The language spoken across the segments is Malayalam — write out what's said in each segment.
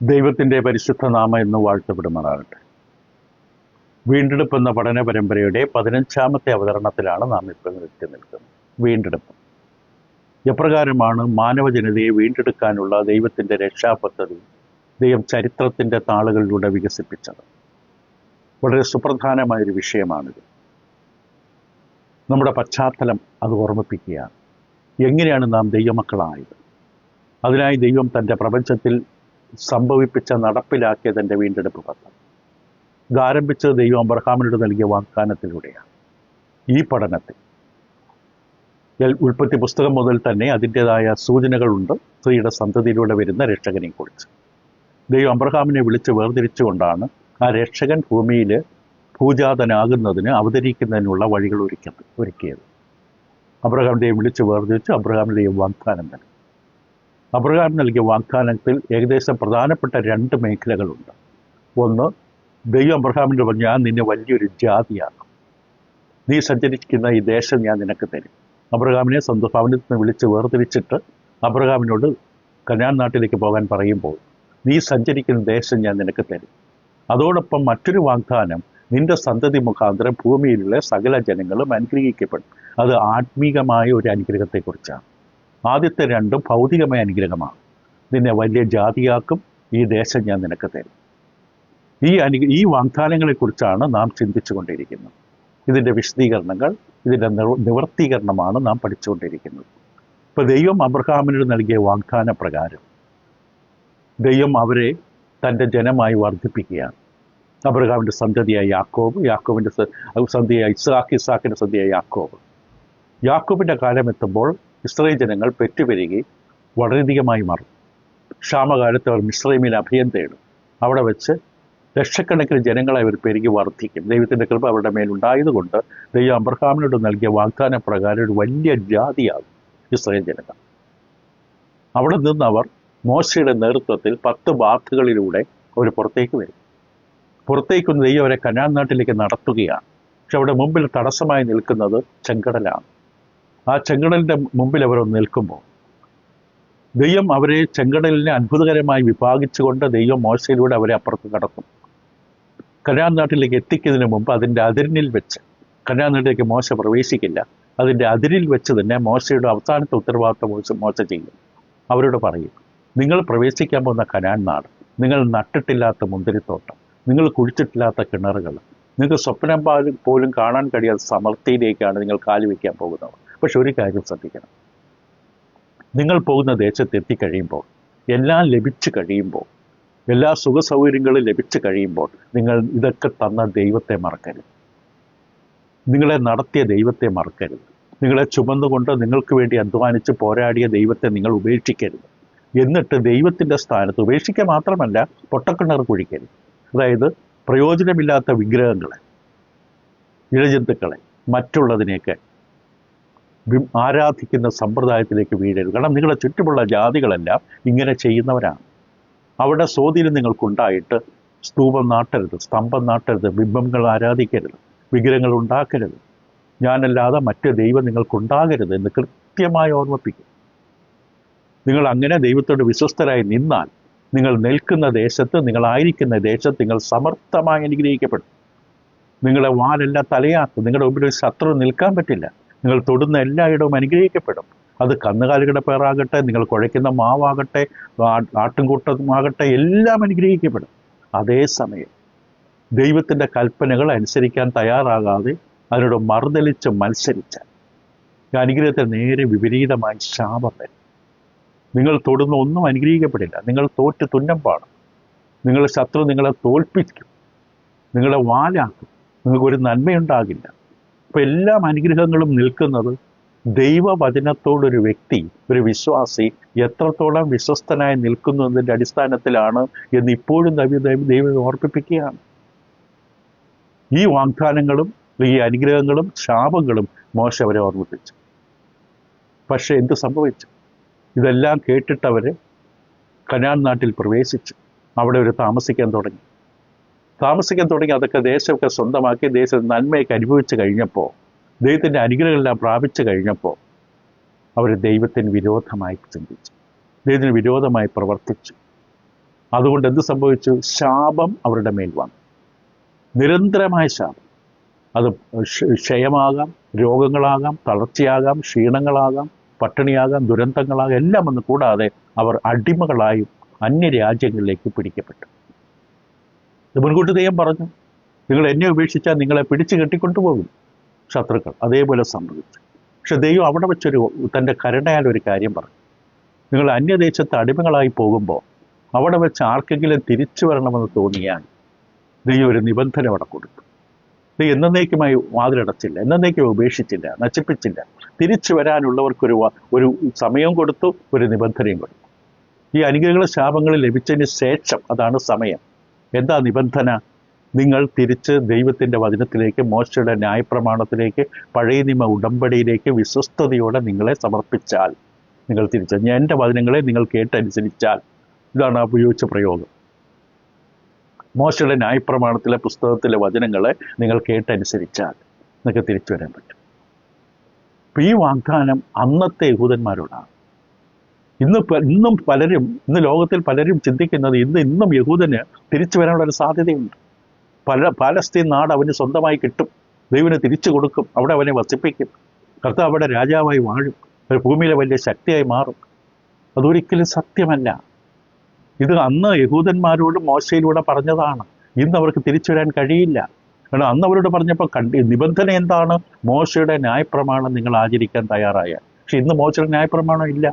ദൈവത്തിൻ്റെ പരിശുദ്ധ നാമം എന്ന് വാഴ്ത്തപ്പെടുമാറാകട്ടെ. വീണ്ടെടുപ്പ് എന്ന പഠന പരമ്പരയുടെ 15ാമത്തെ അവതരണത്തിലാണ് നാം ഇപ്പോൾ എത്തി നിൽക്കുന്നത്. വീണ്ടെടുപ്പ് എപ്രകാരമാണ് മാനവജനതയെ വീണ്ടെടുക്കാനുള്ള ദൈവത്തിൻ്റെ രക്ഷാപദ്ധതി ദൈവം ചരിത്രത്തിൻ്റെ താളുകളിലൂടെ വികസിപ്പിച്ചത്. വളരെ സുപ്രധാനമായൊരു വിഷയമാണിത്. നമ്മുടെ പശ്ചാത്തലം അത് ഓർമ്മിപ്പിക്കുകയാണ്. എങ്ങനെയാണ് നാം ദൈവമക്കളായത്? അതിനായി ദൈവം തൻ്റെ പ്രപഞ്ചത്തിൽ സംഭവിപ്പിച്ച നടപ്പിലാക്കിയ തൻ്റെ വീണ്ടെടുപ്പ് പദ്ധതി ഇത് ആരംഭിച്ചത് ദൈവം അബ്രഹാമിനോട് നൽകിയ വാഗ്ദാനത്തിലൂടെയാണ്. ഈ പഠനത്തിൽ ഉൽപ്പത്തി പുസ്തകം മുതൽ തന്നെ അതിൻ്റെതായ സൂചനകളുണ്ട് സ്ത്രീയുടെ സന്തതിയിലൂടെ വരുന്ന രക്ഷകനെക്കുറിച്ച്. ദൈവം അബ്രഹാമിനെ വിളിച്ച് വേർതിരിച്ചുകൊണ്ടാണ് ആ രക്ഷകൻ ഭൂമിയിൽ ഭൂജാതനാകുന്നതിന് അവതരിക്കുന്നതിനുള്ള വഴികൾ ഒരുക്കിയത്. അബ്രഹാം ദൈവം വിളിച്ച് വേർതിരിച്ച് അബ്രഹാമിന് ദൈവം വാഗ്ദാനം നൽകി. അബ്രഹാം നൽകിയ വാഗ്ദാനത്തിൽ ഏകദേശം പ്രധാനപ്പെട്ട 2 മേഖലകളുണ്ട്. ഒന്ന്, ദൈവം അബ്രഹാമിനോട് പറഞ്ഞു, ഞാൻ നിന്നെ വലിയൊരു ജാതിയാക്കും, നീ സഞ്ചരിക്കുന്ന ഈ ദേശം ഞാൻ നിനക്ക് തരും. അബ്രഹാമിനെ സ്വന്തം ഭവനത്തിൽ നിന്ന് വിളിച്ച് വേർതിരിച്ചിട്ട് അബ്രഹാമിനോട് കനാൻ നാട്ടിലേക്ക് പോകാൻ പറയുമ്പോൾ, നീ സഞ്ചരിക്കുന്ന ദേശം ഞാൻ നിനക്ക് തരും. അതോടൊപ്പം മറ്റൊരു വാഗ്ദാനം, നിന്റെ സന്തതി മുഖാന്തരം ഭൂമിയിലുള്ള സകല ജനങ്ങളും അനുഗ്രഹിക്കപ്പെടും. അത് ആത്മീകമായ ഒരു അനുഗ്രഹത്തെക്കുറിച്ചാണ്. ആദ്യത്തെ 2 ഭൗതികമായ അനുഗ്രഹമാണ്. നിന്നെ വലിയ ജാതിയാക്കും, ഈ ദേശം ഞാൻ നിനക്ക് തരും. ഈ വാഗ്ദാനങ്ങളെക്കുറിച്ചാണ് നാം ചിന്തിച്ചു കൊണ്ടിരിക്കുന്നത്. ഇതിൻ്റെ വിശദീകരണങ്ങൾ, ഇതിൻ്റെ നിവർത്തീകരണമാണ് നാം പഠിച്ചുകൊണ്ടിരിക്കുന്നത്. ഇപ്പോൾ ദൈവം അബ്രഹാമിനോട് നൽകിയ വാഗ്ദാന പ്രകാരം ദൈവം അവരെ തൻ്റെ ജനമായി വർദ്ധിപ്പിക്കുകയാണ്. അബ്രഹാമിൻ്റെ സന്തതിയായ യാക്കോബ്, യാക്കോബിൻ്റെ സന്തതിയായ ഇസ്ഹാക്ക്, ഇസ്ഹാക്കിൻ്റെ സന്തതിയായ യാക്കോബ്. യാക്കോബിൻ്റെ കാലം എത്തുമ്പോൾ ഇസ്രായേൽ ജനങ്ങൾ പെറ്റുപെരുകി വളരെയധികമായി മാറും. ക്ഷാമകാലത്ത് അവർ മിസ്രൈമിൽ അഭയം തേടും. അവിടെ വെച്ച് ലക്ഷക്കണക്കിന് ജനങ്ങളെ അവർ പെരുകി വർദ്ധിക്കും. ദൈവത്തിൻ്റെ കൃപ അവരുടെ മേലുണ്ടായതുകൊണ്ട് ദൈവം അബ്രഹാമിനോട് നൽകിയ വാഗ്ദാന പ്രകാരം ഒരു വലിയ ജാതിയാകും ഇസ്രായേൽ ജനങ്ങൾ. അവിടെ നിന്ന് അവർ മോശയുടെ നേതൃത്വത്തിൽ 10 ബാധകളിലൂടെ അവർ പുറത്തേക്ക് വരും. പുറത്തേക്ക് ദൈവം അവരെ കനാൻ നാട്ടിലേക്ക് നടത്തുകയാണ്. പക്ഷെ അവിടെ മുമ്പിൽ തടസ്സമായി നിൽക്കുന്നത് ചെങ്കടലാണ്. ആ ചെങ്കടലിൻ്റെ മുമ്പിൽ അവർ നിൽക്കുമ്പോൾ ദൈവം അവരെ ചെങ്കടലിനെ അത്ഭുതകരമായി വിഭാഗിച്ചുകൊണ്ട് ദൈവം മോശയിലൂടെ അവരെ അപ്പുറത്ത് കടത്തും. കനാൻ നാട്ടിലേക്ക് എത്തിക്കുന്നതിന് മുമ്പ് അതിൻ്റെ അതിരിനിൽ വെച്ച്, കനാൻ നാട്ടിലേക്ക് മോശ പ്രവേശിക്കില്ല, അതിൻ്റെ അതിരിൽ വെച്ച് തന്നെ മോശയുടെ അവസാനത്തെ ഉത്തരവാദിത്വം മോശ ചെയ്യും. അവരോട് പറയും, നിങ്ങൾ പ്രവേശിക്കാൻ പോകുന്ന കനാൻ നാട്, നിങ്ങൾ നട്ടിട്ടില്ലാത്ത മുന്തിരിത്തോട്ടം, നിങ്ങൾ കുഴിച്ചിട്ടില്ലാത്ത കിണറുകൾ, നിങ്ങൾക്ക് സ്വപ്നം പോലും കാണാൻ കഴിയാത്ത സമൃദ്ധിയിലേക്കാണ് നിങ്ങൾ കാല് വയ്ക്കാൻ പോകുന്നത്. പക്ഷെ ഒരു കാര്യം ശ്രദ്ധിക്കണം, നിങ്ങൾ പോകുന്ന ദേശത്ത് എത്തിക്കഴിയുമ്പോൾ, എല്ലാം ലഭിച്ചു കഴിയുമ്പോൾ, എല്ലാ സുഖസൗകര്യങ്ങളും ലഭിച്ചു കഴിയുമ്പോൾ, നിങ്ങൾ ഇതൊക്കെ തന്ന ദൈവത്തെ മറക്കരുത്. നിങ്ങളെ നടത്തിയ ദൈവത്തെ മറക്കരുത്. നിങ്ങളെ ചുമന്നുകൊണ്ട് നിങ്ങൾക്ക് വേണ്ടി അധ്വാനിച്ച് പോരാടിയ ദൈവത്തെ നിങ്ങൾ ഉപേക്ഷിക്കരുത്. എന്നിട്ട് ദൈവത്തിൻ്റെ സ്ഥാനത്ത് ഉപേക്ഷിക്കുക മാത്രമല്ല, പൊട്ടക്കിണർ കുഴിക്കരുത്. അതായത് പ്രയോജനമില്ലാത്ത വിഗ്രഹങ്ങളെ, ഇഴജന്തുക്കളെ, മറ്റുള്ളതിനെയൊക്കെ ആരാധിക്കുന്ന സമ്പ്രദായത്തിലേക്ക് വീഴരുത്. കാരണം നിങ്ങളുടെ ചുറ്റുമുള്ള ജാതികളെല്ലാം ഇങ്ങനെ ചെയ്യുന്നവരാണ്. അവിടെ സ്വാധീനം നിങ്ങൾക്കുണ്ടായിട്ട് സ്തൂപം നാട്ടരുത്, സ്തംഭം നാട്ടരുത്, ബിംബങ്ങൾ ആരാധിക്കരുത്, വിഗ്രഹങ്ങൾ ഉണ്ടാക്കരുത്, ഞാനല്ലാതെ മറ്റ് ദൈവം നിങ്ങൾക്കുണ്ടാകരുത് എന്ന് കൃത്യമായി ഓർമ്മിപ്പിക്കും. നിങ്ങൾ അങ്ങനെ ദൈവത്തോട് വിശ്വസ്തരായി നിന്നാൽ നിങ്ങൾ നിൽക്കുന്ന ദേശത്ത്, നിങ്ങളായിരിക്കുന്ന ദേശത്ത് നിങ്ങൾ സമർത്ഥമായി അനുഗ്രഹിക്കപ്പെടും. നിങ്ങളെ വാലെല്ലാം തലയാക്കും. നിങ്ങളുടെ മുമ്പിൽ ഒരു ശത്രു നിൽക്കാൻ പറ്റില്ല. നിങ്ങൾ തൊടുന്ന എല്ലായിടവും അനുഗ്രഹിക്കപ്പെടും. അത് കന്നുകാലികളുടെ പേരാകട്ടെ, നിങ്ങൾ കുഴയ്ക്കുന്ന മാവാകട്ടെ, ആട്ടിൻകൂട്ടമാകട്ടെ, എല്ലാം അനുഗ്രഹിക്കപ്പെടും. അതേസമയം ദൈവത്തിൻ്റെ കൽപ്പനകൾ അനുസരിക്കാൻ തയ്യാറാകാതെ അതിനോട് മറുതലിച്ച് മത്സരിച്ചാൽ അനുഗ്രഹത്തെ നേരെ വിപരീതമായി ശാപം വരും. നിങ്ങൾ തൊടുന്ന ഒന്നും അനുഗ്രഹിക്കപ്പെടില്ല. നിങ്ങൾ തോറ്റ് തുന്നം പാടും. നിങ്ങളുടെ ശത്രു നിങ്ങളെ തോൽപ്പിക്കും, നിങ്ങളെ വാലാക്കും, നിങ്ങൾക്കൊരു നന്മയുണ്ടാകില്ല. അപ്പോൾ എല്ലാ അനുഗ്രഹങ്ങളും നിൽക്കുന്നത് ദൈവവചനത്തോടൊരു വ്യക്തി, ഒരു വിശ്വാസി എത്രത്തോളം വിശ്വസ്തനായി നിൽക്കുന്നു എന്നതിൻ്റെ അടിസ്ഥാനത്തിലാണ് എന്ന് ഇപ്പോഴും ദൈവം ഓർപ്പിപ്പിക്കുകയാണ്. ഈ വാഗ്ദാനങ്ങളും ഈ അനുഗ്രഹങ്ങളും ശാപങ്ങളും മോശ അവരെ ഓർമ്മിപ്പിച്ചു. പക്ഷെ എന്ത് സംഭവിച്ചു? ഇതെല്ലാം കേട്ടിട്ടവർ കനാൻ നാട്ടിൽ പ്രവേശിച്ചു. അവിടെ അവർ താമസിക്കാൻ തുടങ്ങി. അതൊക്കെ ദേശമൊക്കെ സ്വന്തമാക്കി ദേശം നന്മയൊക്കെ അനുഭവിച്ചു കഴിഞ്ഞപ്പോൾ, ദൈവത്തിൻ്റെ അനുഗ്രഹങ്ങളെല്ലാം പ്രാപിച്ചു കഴിഞ്ഞപ്പോൾ അവർ ദൈവത്തിന് വിരോധമായി ചിന്തിച്ചു. ദൈവത്തിന് വിരോധമായി പ്രവർത്തിച്ചു. അതുകൊണ്ട് എന്ത് സംഭവിച്ചു? ശാപം അവരുടെ മേൽ വന്നു. നിരന്തരമായ ശാപം. അത് ക്ഷയമാകാം, രോഗങ്ങളാകാം, തളർച്ചയാകാം, ക്ഷീണങ്ങളാകാം, പട്ടിണിയാകാം, ദുരന്തങ്ങളാകാം, എല്ലാം വന്ന് കൂടാതെ അവർ അടിമകളായും അന്യരാജ്യങ്ങളിലേക്ക് പിടിക്കപ്പെട്ടു. മുൻകൂട്ടി ദൈവം പറഞ്ഞു, നിങ്ങൾ എന്നെ ഉപേക്ഷിച്ചാൽ നിങ്ങളെ പിടിച്ചു കെട്ടിക്കൊണ്ടുപോകും ശത്രുക്കൾ. അതേപോലെ സംഭവിച്ചു. പക്ഷെ ദൈവം അവിടെ വെച്ചൊരു തൻ്റെ കരുണയാൽ ഒരു കാര്യം പറഞ്ഞു. നിങ്ങൾ അന്യദേശത്ത് അടിമകളായി പോകുമ്പോൾ അവിടെ വെച്ച് ആർക്കെങ്കിലും തിരിച്ചു വരണമെന്ന് തോന്നിയാൽ ദൈവം ഒരു നിബന്ധന അവിടെ കൊടുത്തു. ദൈവം എന്നേക്കുമായി വാതിലടച്ചില്ല, എന്നേക്കും ഉപേക്ഷിച്ചില്ല, നശിപ്പിച്ചില്ല. തിരിച്ചു വരാനുള്ളവർക്കൊരു ഒരു സമയം കൊടുത്തു, ഒരു നിബന്ധനയും കൊടുത്തു. ഈ അനുഗ്രഹങ്ങളും ശാപങ്ങളും ലഭിച്ചതിന് ശേഷം, അതാണ് സമയം. എന്താ നിബന്ധന? നിങ്ങൾ തിരിച്ച് ദൈവത്തിൻ്റെ വചനത്തിലേക്ക്, മോശയുടെ ന്യായപ്രമാണത്തിലേക്ക്, പഴയ നിയമ ഉടമ്പടിയിലേക്ക് വിശ്വസ്തയോടെ നിങ്ങളെ സമർപ്പിച്ചാൽ, നിങ്ങൾ തിരിച്ച് എൻ്റെ വചനങ്ങളെ നിങ്ങൾ കേട്ടനുസരിച്ചാൽ, ഇതാണ് ഉപയോഗിച്ച പ്രയോഗം. മോശയുടെ ന്യായപ്രമാണത്തിലെ പുസ്തകത്തിലെ വചനങ്ങളെ നിങ്ങൾ കേട്ടനുസരിച്ചാൽ നിങ്ങൾക്ക് തിരിച്ചു വരാൻ പറ്റും. അപ്പം ഈ വാഗ്ദാനം അന്നത്തെ യഹൂദന്മാരോടാണ്. ഇന്ന് ലോകത്തിൽ പലരും ചിന്തിക്കുന്നത് ഇന്നും യഹൂദന് തിരിച്ചു വരാനുള്ള ഒരു സാധ്യതയുണ്ട്. പാലസ്തീൻ നാട് അവന് സ്വന്തമായി കിട്ടും, ദൈവന് തിരിച്ചു കൊടുക്കും, അവിടെ അവനെ വസിപ്പിക്കും, കർത്താവ് അവിടെ രാജാവായി വാഴും, ഭൂമിയിലെ വലിയ ശക്തിയായി മാറും. അതൊരിക്കലും സത്യമല്ല. ഇത് അന്ന് യഹൂദന്മാരോട് മോശയിലൂടെ പറഞ്ഞതാണ്. ഇന്ന് അവർക്ക് തിരിച്ചു വരാൻ കഴിയില്ല. കാരണം അന്ന് അവരോട് പറഞ്ഞപ്പോൾ നിബന്ധന എന്താണ്? മോശയുടെ ന്യായപ്രമാണം നിങ്ങൾ ആചരിക്കാൻ തയ്യാറായ. പക്ഷെ ഇന്ന് മോശയുടെ ന്യായപ്രമാണം ഇല്ല.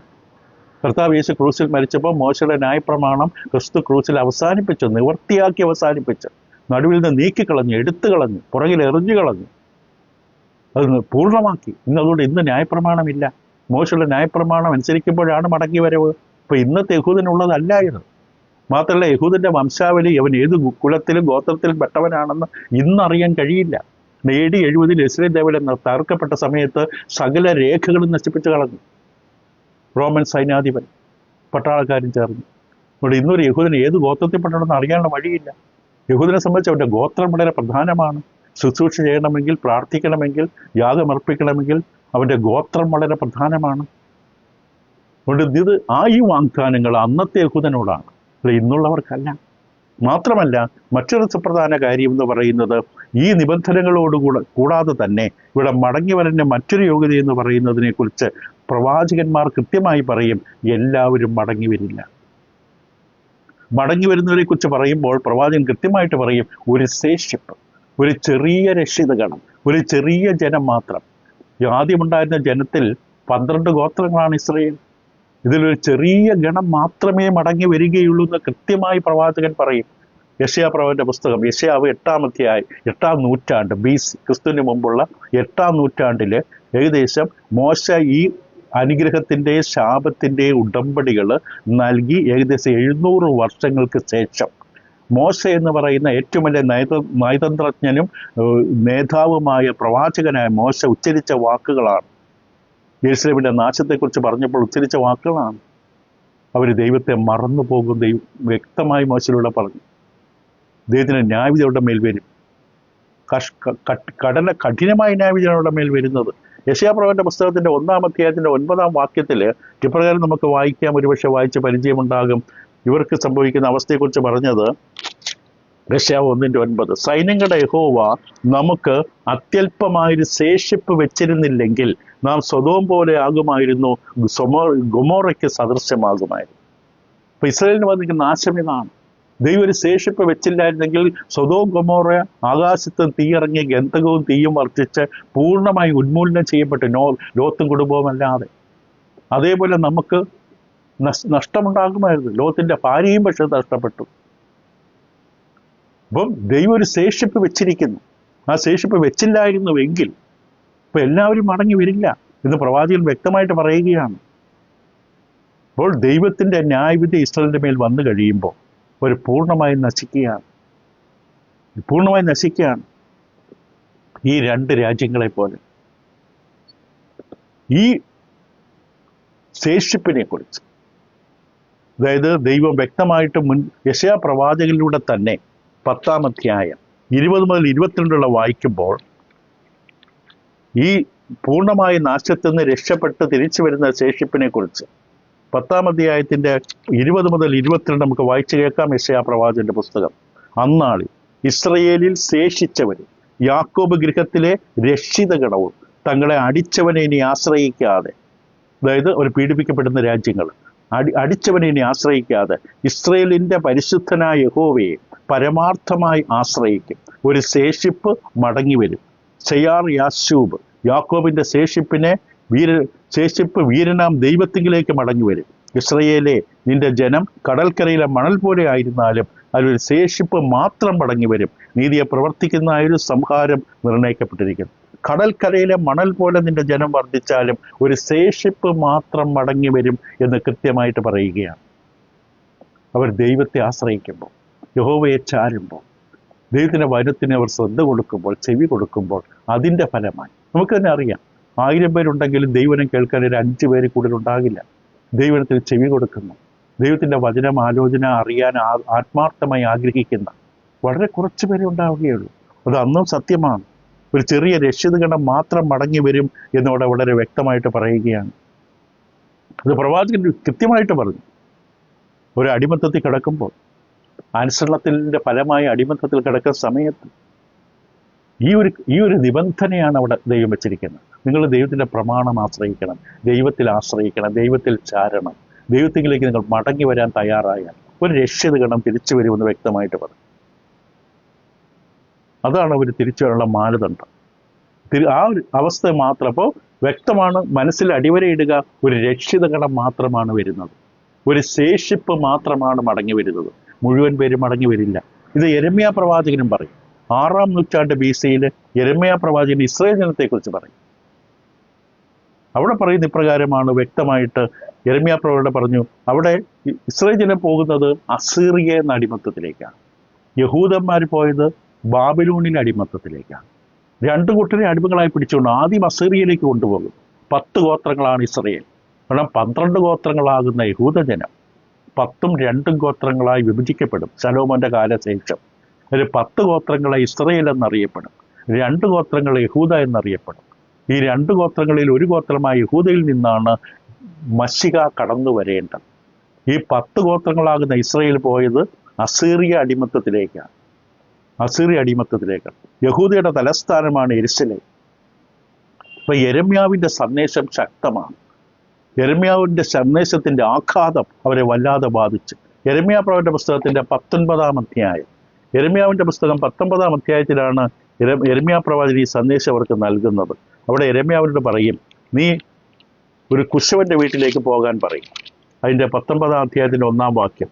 കർത്താവ് യേശു ക്രൂസിൽ മരിച്ചപ്പോൾ മോശയുടെ ന്യായപ്രമാണം ക്രിസ്തു ക്രൂസിൽ അവസാനിപ്പിച്ചു, നിവർത്തിയാക്കി അവസാനിപ്പിച്ചു, നടുവിൽ നിന്ന് നീക്കിക്കളഞ്ഞു, എടുത്തു കളഞ്ഞു, പുറകിൽ എറിഞ്ഞു കളഞ്ഞു, അത് പൂർണ്ണമാക്കി. അതുകൊണ്ട് ഇന്ന് ന്യായപ്രമാണമില്ല. മോശയുടെ ന്യായപ്രമാണം അനുസരിക്കുമ്പോഴാണ് മടങ്ങി വരവ്. ഇപ്പൊ ഇന്നത്തെ യഹൂദനുള്ളതല്ല ഇത്. മാത്രമല്ല, യഹൂദന്റെ വംശാവലി അവൻ ഏത് കുലത്തിലും ഗോത്രത്തിലും പെട്ടവനാണെന്ന് ഇന്നറിയാൻ കഴിയില്ല. AD 70 ഇസ്രായേൽ ദേവാലയം തകർക്കപ്പെട്ട സമയത്ത് സകല രേഖകളും നശിപ്പിച്ചു കളഞ്ഞു റോമൻ സൈന്യാധിപൻ, പട്ടാളക്കാരും ചേർന്നു. അതുകൊണ്ട് ഇന്നൊരു യഹൂദന് ഏത് ഗോത്രത്തിൽപ്പെടണമെന്ന് അറിയാനുള്ള വഴിയില്ല. യഹൂദനെ സംബന്ധിച്ച് അവൻ്റെ ഗോത്രം വളരെ പ്രധാനമാണ്. ശുശ്രൂഷ ചെയ്യണമെങ്കിൽ, പ്രാർത്ഥിക്കണമെങ്കിൽ, യാഗമർപ്പിക്കണമെങ്കിൽ അവൻ്റെ ഗോത്രം വളരെ പ്രധാനമാണ്. അതുകൊണ്ട് ഈ വാഗ്ദാനങ്ങൾ അന്നത്തെ യഹൂദനോടാണ്, ഇന്നുള്ളവർക്കല്ല. മാത്രമല്ല, മറ്റൊരു സുപ്രധാന കാര്യം എന്ന് പറയുന്നത്, ഈ കൂടാതെ തന്നെ ഇവിടെ മടങ്ങി വരേണ്ട മറ്റൊരു യോഗ്യത എന്ന് പറയുന്നതിനെ കുറിച്ച് പ്രവാചകന്മാർ കൃത്യമായി പറയും. എല്ലാവരും മടങ്ങി വരില്ല. മടങ്ങി വരുന്നവരെ കുറിച്ച് പറയുമ്പോൾ പ്രവാചകൻ കൃത്യമായിട്ട് പറയും, ഒരു ശേഷിപ്പ്, ഒരു ചെറിയ രക്ഷിതഗണം, ഒരു ചെറിയ ജനം മാത്രം. ആദ്യമുണ്ടായിരുന്ന ജനത്തിൽ 12 ഗോത്രങ്ങളാണ് ഇസ്രായേൽ. ഇതിലൊരു ചെറിയ ഗണം മാത്രമേ മടങ്ങി വരികയുള്ളൂ എന്ന് കൃത്യമായി പ്രവാചകൻ പറയും. യെശയ്യാപ്രവചന്റെ പുസ്തകം, യെശയ്യാവ് 8ാം നൂറ്റാണ്ട് BC, ക്രിസ്തുവിന് മുമ്പുള്ള 8ാം നൂറ്റാണ്ടിൽ ഏകദേശം മോശ ഈ അനുഗ്രഹത്തിൻ്റെ ശാപത്തിൻ്റെ ഉടമ്പടികൾ നൽകി ഏകദേശം 700 വർഷങ്ങൾക്ക് ശേഷം മോശ എന്ന് പറയുന്ന ഏറ്റവും വലിയ നയതന്ത്രജ്ഞനും നേതാവുമായ പ്രവാചകനായ മോശ ഉച്ചരിച്ച വാക്കുകളാണ്. യെരൂശലേമിന്റെ നാശത്തെക്കുറിച്ച് പറഞ്ഞപ്പോൾ ഉച്ചരിച്ച വാക്കുകളാണ്. അവർ ദൈവത്തെ മറന്നു പോകും. ദൈവം വ്യക്തമായി മോശയിലൂടെ പറഞ്ഞു. ദൈവത്തിന് ന്യായവിധി അവരുടെ മേൽ വരും. കഠിനമായ ന്യായവിധിയാണ് അവരുടെ മേൽ വരുന്നത്. യെശയ്യാപ്രവചന്റെ പുസ്തകത്തിന്റെ 1ാം അധ്യായത്തിന്റെ 9ാം വാക്യത്തിൽ ഇപ്രകാരം നമുക്ക് വായിക്കാം, ഒരുപക്ഷെ വായിച്ച് പരിചയമുണ്ടാകും. ഇവർക്ക് സംഭവിക്കുന്ന അവസ്ഥയെക്കുറിച്ച് പറഞ്ഞത് യെശയ്യാവ് 1:9, സൈന്യങ്ങളുടെ യഹോവ നമുക്ക് അത്യല്പമായൊരു ശേഷിപ്പ് വെച്ചിരുന്നില്ലെങ്കിൽ നാം സൊദോം പോലെ ആകുമായിരുന്നു, ഗൊമോറയ്ക്ക് സദൃശ്യമാകുമായിരുന്നു. അപ്പൊ ഇസ്രായേലിന് വന്നിരിക്കുന്ന നാശം ഇതാണ്. ദൈവം ഒരു ശേഷിപ്പ് വെച്ചില്ലായിരുന്നെങ്കിൽ സൊദോം ഗൊമോറ ആകാശത്ത് തീയിറങ്ങി ഗന്ധകവും തീയും വർദ്ധിച്ച് പൂർണ്ണമായി ഉന്മൂലനം ചെയ്യപ്പെട്ടു, ലോത്തും കുടുംബവും അല്ലാതെ. അതേപോലെ നമുക്ക് നഷ്ടമുണ്ടാകുമായിരുന്നു. ലോത്തിന്റെ ഭാര്യയും പക്ഷെ നഷ്ടപ്പെട്ടു. അപ്പം ദൈവം ഒരു ശേഷിപ്പ് വെച്ചിരിക്കുന്നു. ആ ശേഷിപ്പ് വെച്ചില്ലായിരുന്നുവെങ്കിൽ ഇപ്പൊ എല്ലാവരും മടങ്ങി വരില്ല എന്ന് പ്രവാചകൻ വ്യക്തമായിട്ട് പറയുകയാണ്. അപ്പോൾ ദൈവത്തിന്റെ ന്യായവിധി ഇസ്രായേലിന്റെ മേൽ വന്നു കഴിയുമ്പോൾ ഒരു പൂർണ്ണമായി നശിക്കുകയാണ്. ഈ 2 രാജ്യങ്ങളെ പോലെ. ഈ ശേഷിപ്പിനെ കുറിച്ച്, അതായത് ദൈവം വ്യക്തമായിട്ട് യെശയ്യാ പ്രവാചകനിലൂടെ തന്നെ 10ാം അധ്യായം 20 മുതൽ 22 വായിക്കുമ്പോൾ ഈ പൂർണ്ണമായ നാശത്തിൽ നിന്ന് രക്ഷപ്പെട്ട് തിരിച്ചു വരുന്ന ശേഷിപ്പിനെ കുറിച്ച് 10-ാം അധ്യായത്തിൻ്റെ 20 മുതൽ 22 നമുക്ക് വായിച്ചു കേൾക്കാം. യെശയ്യാ പ്രവാചകന്റെ പുസ്തകം. അന്നാളിൽ ഇസ്രയേലിൽ ശേഷിച്ചവരും യാക്കോബ് ഗൃഹത്തിലെ രക്ഷിതഗണവും തങ്ങളെ അടിച്ചവനെ ഇനി ആശ്രയിക്കാതെ, അതായത് അവർ പീഡിപ്പിക്കപ്പെടുന്ന രാജ്യങ്ങൾ, അടിച്ചവനെ ഇനി ആശ്രയിക്കാതെ ഇസ്രയേലിൻ്റെ പരിശുദ്ധനായ യഹോവയെ പരമാർത്ഥമായി ആശ്രയിക്കും. ഒരു ശേഷിപ്പ് മടങ്ങി വരും. സെയാർ യാശൂബ്, യാക്കോബിൻ്റെ ശേഷിപ്പ് വീരനാം ദൈവത്തിങ്കിലേക്ക് മടങ്ങി വരും. ഇസ്രയേലെ, നിന്റെ ജനം കടൽക്കരയിലെ മണൽ പോലെ ആയിരുന്നാലും അതിലൊരു ശേഷിപ്പ് മാത്രം മടങ്ങി വരും. നീതിയെ പ്രവർത്തിക്കുന്ന ഒരു സംഹാരം നിർണയിക്കപ്പെട്ടിരിക്കുന്നു. കടൽക്കരയിലെ മണൽ പോലെ നിന്റെ ജനം വർദ്ധിച്ചാലും ഒരു ശേഷിപ്പ് മാത്രം മടങ്ങി വരും എന്ന് കൃത്യമായിട്ട് പറയുകയാണ്. അവർ ദൈവത്തെ ആശ്രയിക്കുമ്പോൾ, യഹോവയെ ചാരുമ്പോൾ, ദൈവത്തിൻ്റെ വചനത്തിന് അവർ ശ്രദ്ധ കൊടുക്കുമ്പോൾ, ചെവി കൊടുക്കുമ്പോൾ, അതിൻ്റെ ഫലമായി നമുക്ക് തന്നെ അറിയാം. 1000 പേരുണ്ടെങ്കിലും ദൈവനം കേൾക്കാൻ ഒരു 5 പേര് കൂടുതലുണ്ടാകില്ല. ദൈവത്തിന് ചെവി കൊടുക്കുന്നു, ദൈവത്തിൻ്റെ വചനം ആലോചന അറിയാൻ ആത്മാർത്ഥമായി ആഗ്രഹിക്കുന്ന വളരെ കുറച്ച് പേരെ ഉണ്ടാവുകയുള്ളൂ. അത് അന്നും സത്യമാണ്. ഒരു ചെറിയ രക്ഷിതഗണം മാത്രം മടങ്ങി വരും എന്നവിടെ വളരെ വ്യക്തമായിട്ട് പറയുകയാണ്. അത് പ്രവാചകൻ കൃത്യമായിട്ട് പറഞ്ഞു. ഒരു അടിമത്തത്തിൽ കിടക്കുമ്പോൾ, അനുസരണത്തിൻ്റെ ഫലമായി അടിമത്തത്തിൽ കിടക്കുന്ന സമയത്ത് ഈ ഒരു നിബന്ധനയാണ് അവിടെ ദൈവം വെച്ചിരിക്കുന്നത്. നിങ്ങൾ ദൈവത്തിൻ്റെ പ്രമാണം ആശ്രയിക്കണം, ദൈവത്തിൽ ആശ്രയിക്കണം, ദൈവത്തിൽ ചാരണം. ദൈവത്തിലേക്ക് നിങ്ങൾ മടങ്ങി വരാൻ തയ്യാറായാൽ ഒരു രക്ഷിതഗണം തിരിച്ചു വരുമെന്ന് വ്യക്തമായിട്ട് പറഞ്ഞു. അതാണ് അവർ തിരിച്ചു വരാനുള്ള മാനദണ്ഡം. ആ ഒരു അവസ്ഥ മാത്രം അപ്പോൾ വ്യക്തമാണ്. മനസ്സിൽ അടിവരയിടുക, ഒരു രക്ഷിതഗണം മാത്രമാണ് വരുന്നത്, ഒരു ശേഷിപ്പ് മാത്രമാണ് മടങ്ങി വരുന്നത്. മുഴുവൻ പേരും മടങ്ങി വരില്ല. ഇത് യെരമ്യാ പ്രവാചകനും പറയും. 6-ാം നൂറ്റാണ്ട് BC യെരമ്യാ പ്രവാചകൻ ഇസ്രായേൽ ജനത്തെക്കുറിച്ച് പറയും. അവിടെ പറയുന്ന ഇപ്രകാരമാണ് വ്യക്തമായിട്ട്. യെരമ്യാ പ്രവാചകൻ പറഞ്ഞു, അവിടെ ഇസ്രായേൽ ജനം പോകുന്നത് അസീറിയ എന്ന അടിമത്തത്തിലേക്കാണ്. യഹൂദന്മാർ പോയത് ബാബിലോണിലെ അടിമത്തത്തിലേക്കാണ്. 2 കൂട്ടരെ അടിമകളായി പിടിച്ചുകൊണ്ട് ആദ്യം അസീറിയയിലേക്ക് കൊണ്ടുപോകും. 10 ഗോത്രങ്ങളാണ് ഇസ്രായേൽ. കാരണം 12 ഗോത്രങ്ങളാകുന്ന യഹൂദജനം 10ഉം 2ഉം ഗോത്രങ്ങളായി വിഭജിക്കപ്പെടും ശലോമോന്റെ കാലശേഷം. അതിൽ 10 ഗോത്രങ്ങളെ ഇസ്രായേൽ എന്നറിയപ്പെടും, 2 ഗോത്രങ്ങൾ യഹൂദ എന്നറിയപ്പെടും. ഈ 2 ഗോത്രങ്ങളിൽ ഒരു ഗോത്രമായ യഹൂദയിൽ നിന്നാണ് മശിഹ കടന്നു വരേണ്ടത്. ഈ 10 ഗോത്രങ്ങളാകുന്ന ഇസ്രായേൽ പോയത് അസീറിയ അടിമത്തത്തിലേക്കാണ്. യഹൂദയുടെ തലസ്ഥാനമാണ് യെരുശലേം. അപ്പൊ യെരമ്യാവിൻ്റെ സന്ദേശം ശക്തമാണ്. യെരമ്യാവിൻ്റെ സന്ദേശത്തിൻ്റെ ആഘാതം അവരെ വല്ലാതെ ബാധിച്ചു. യെരമ്യാ പ്രവചന പുസ്തകത്തിൻ്റെ 19-ാം അധ്യായം, യെരമ്യാവിൻ്റെ പുസ്തകം 19-ാം അധ്യായത്തിലാണ് യെരമ്യാ പ്രവാചകൻ ഈ സന്ദേശം അവർക്ക് നൽകുന്നത്. അവിടെ യെരമ്യാവിനോട് പറയും, നീ ഒരു കുശവന്റെ വീട്ടിലേക്ക് പോകാൻ പറയും. അതിൻ്റെ 19-ാം അധ്യായത്തിൻ്റെ 1-ാം വാക്യം,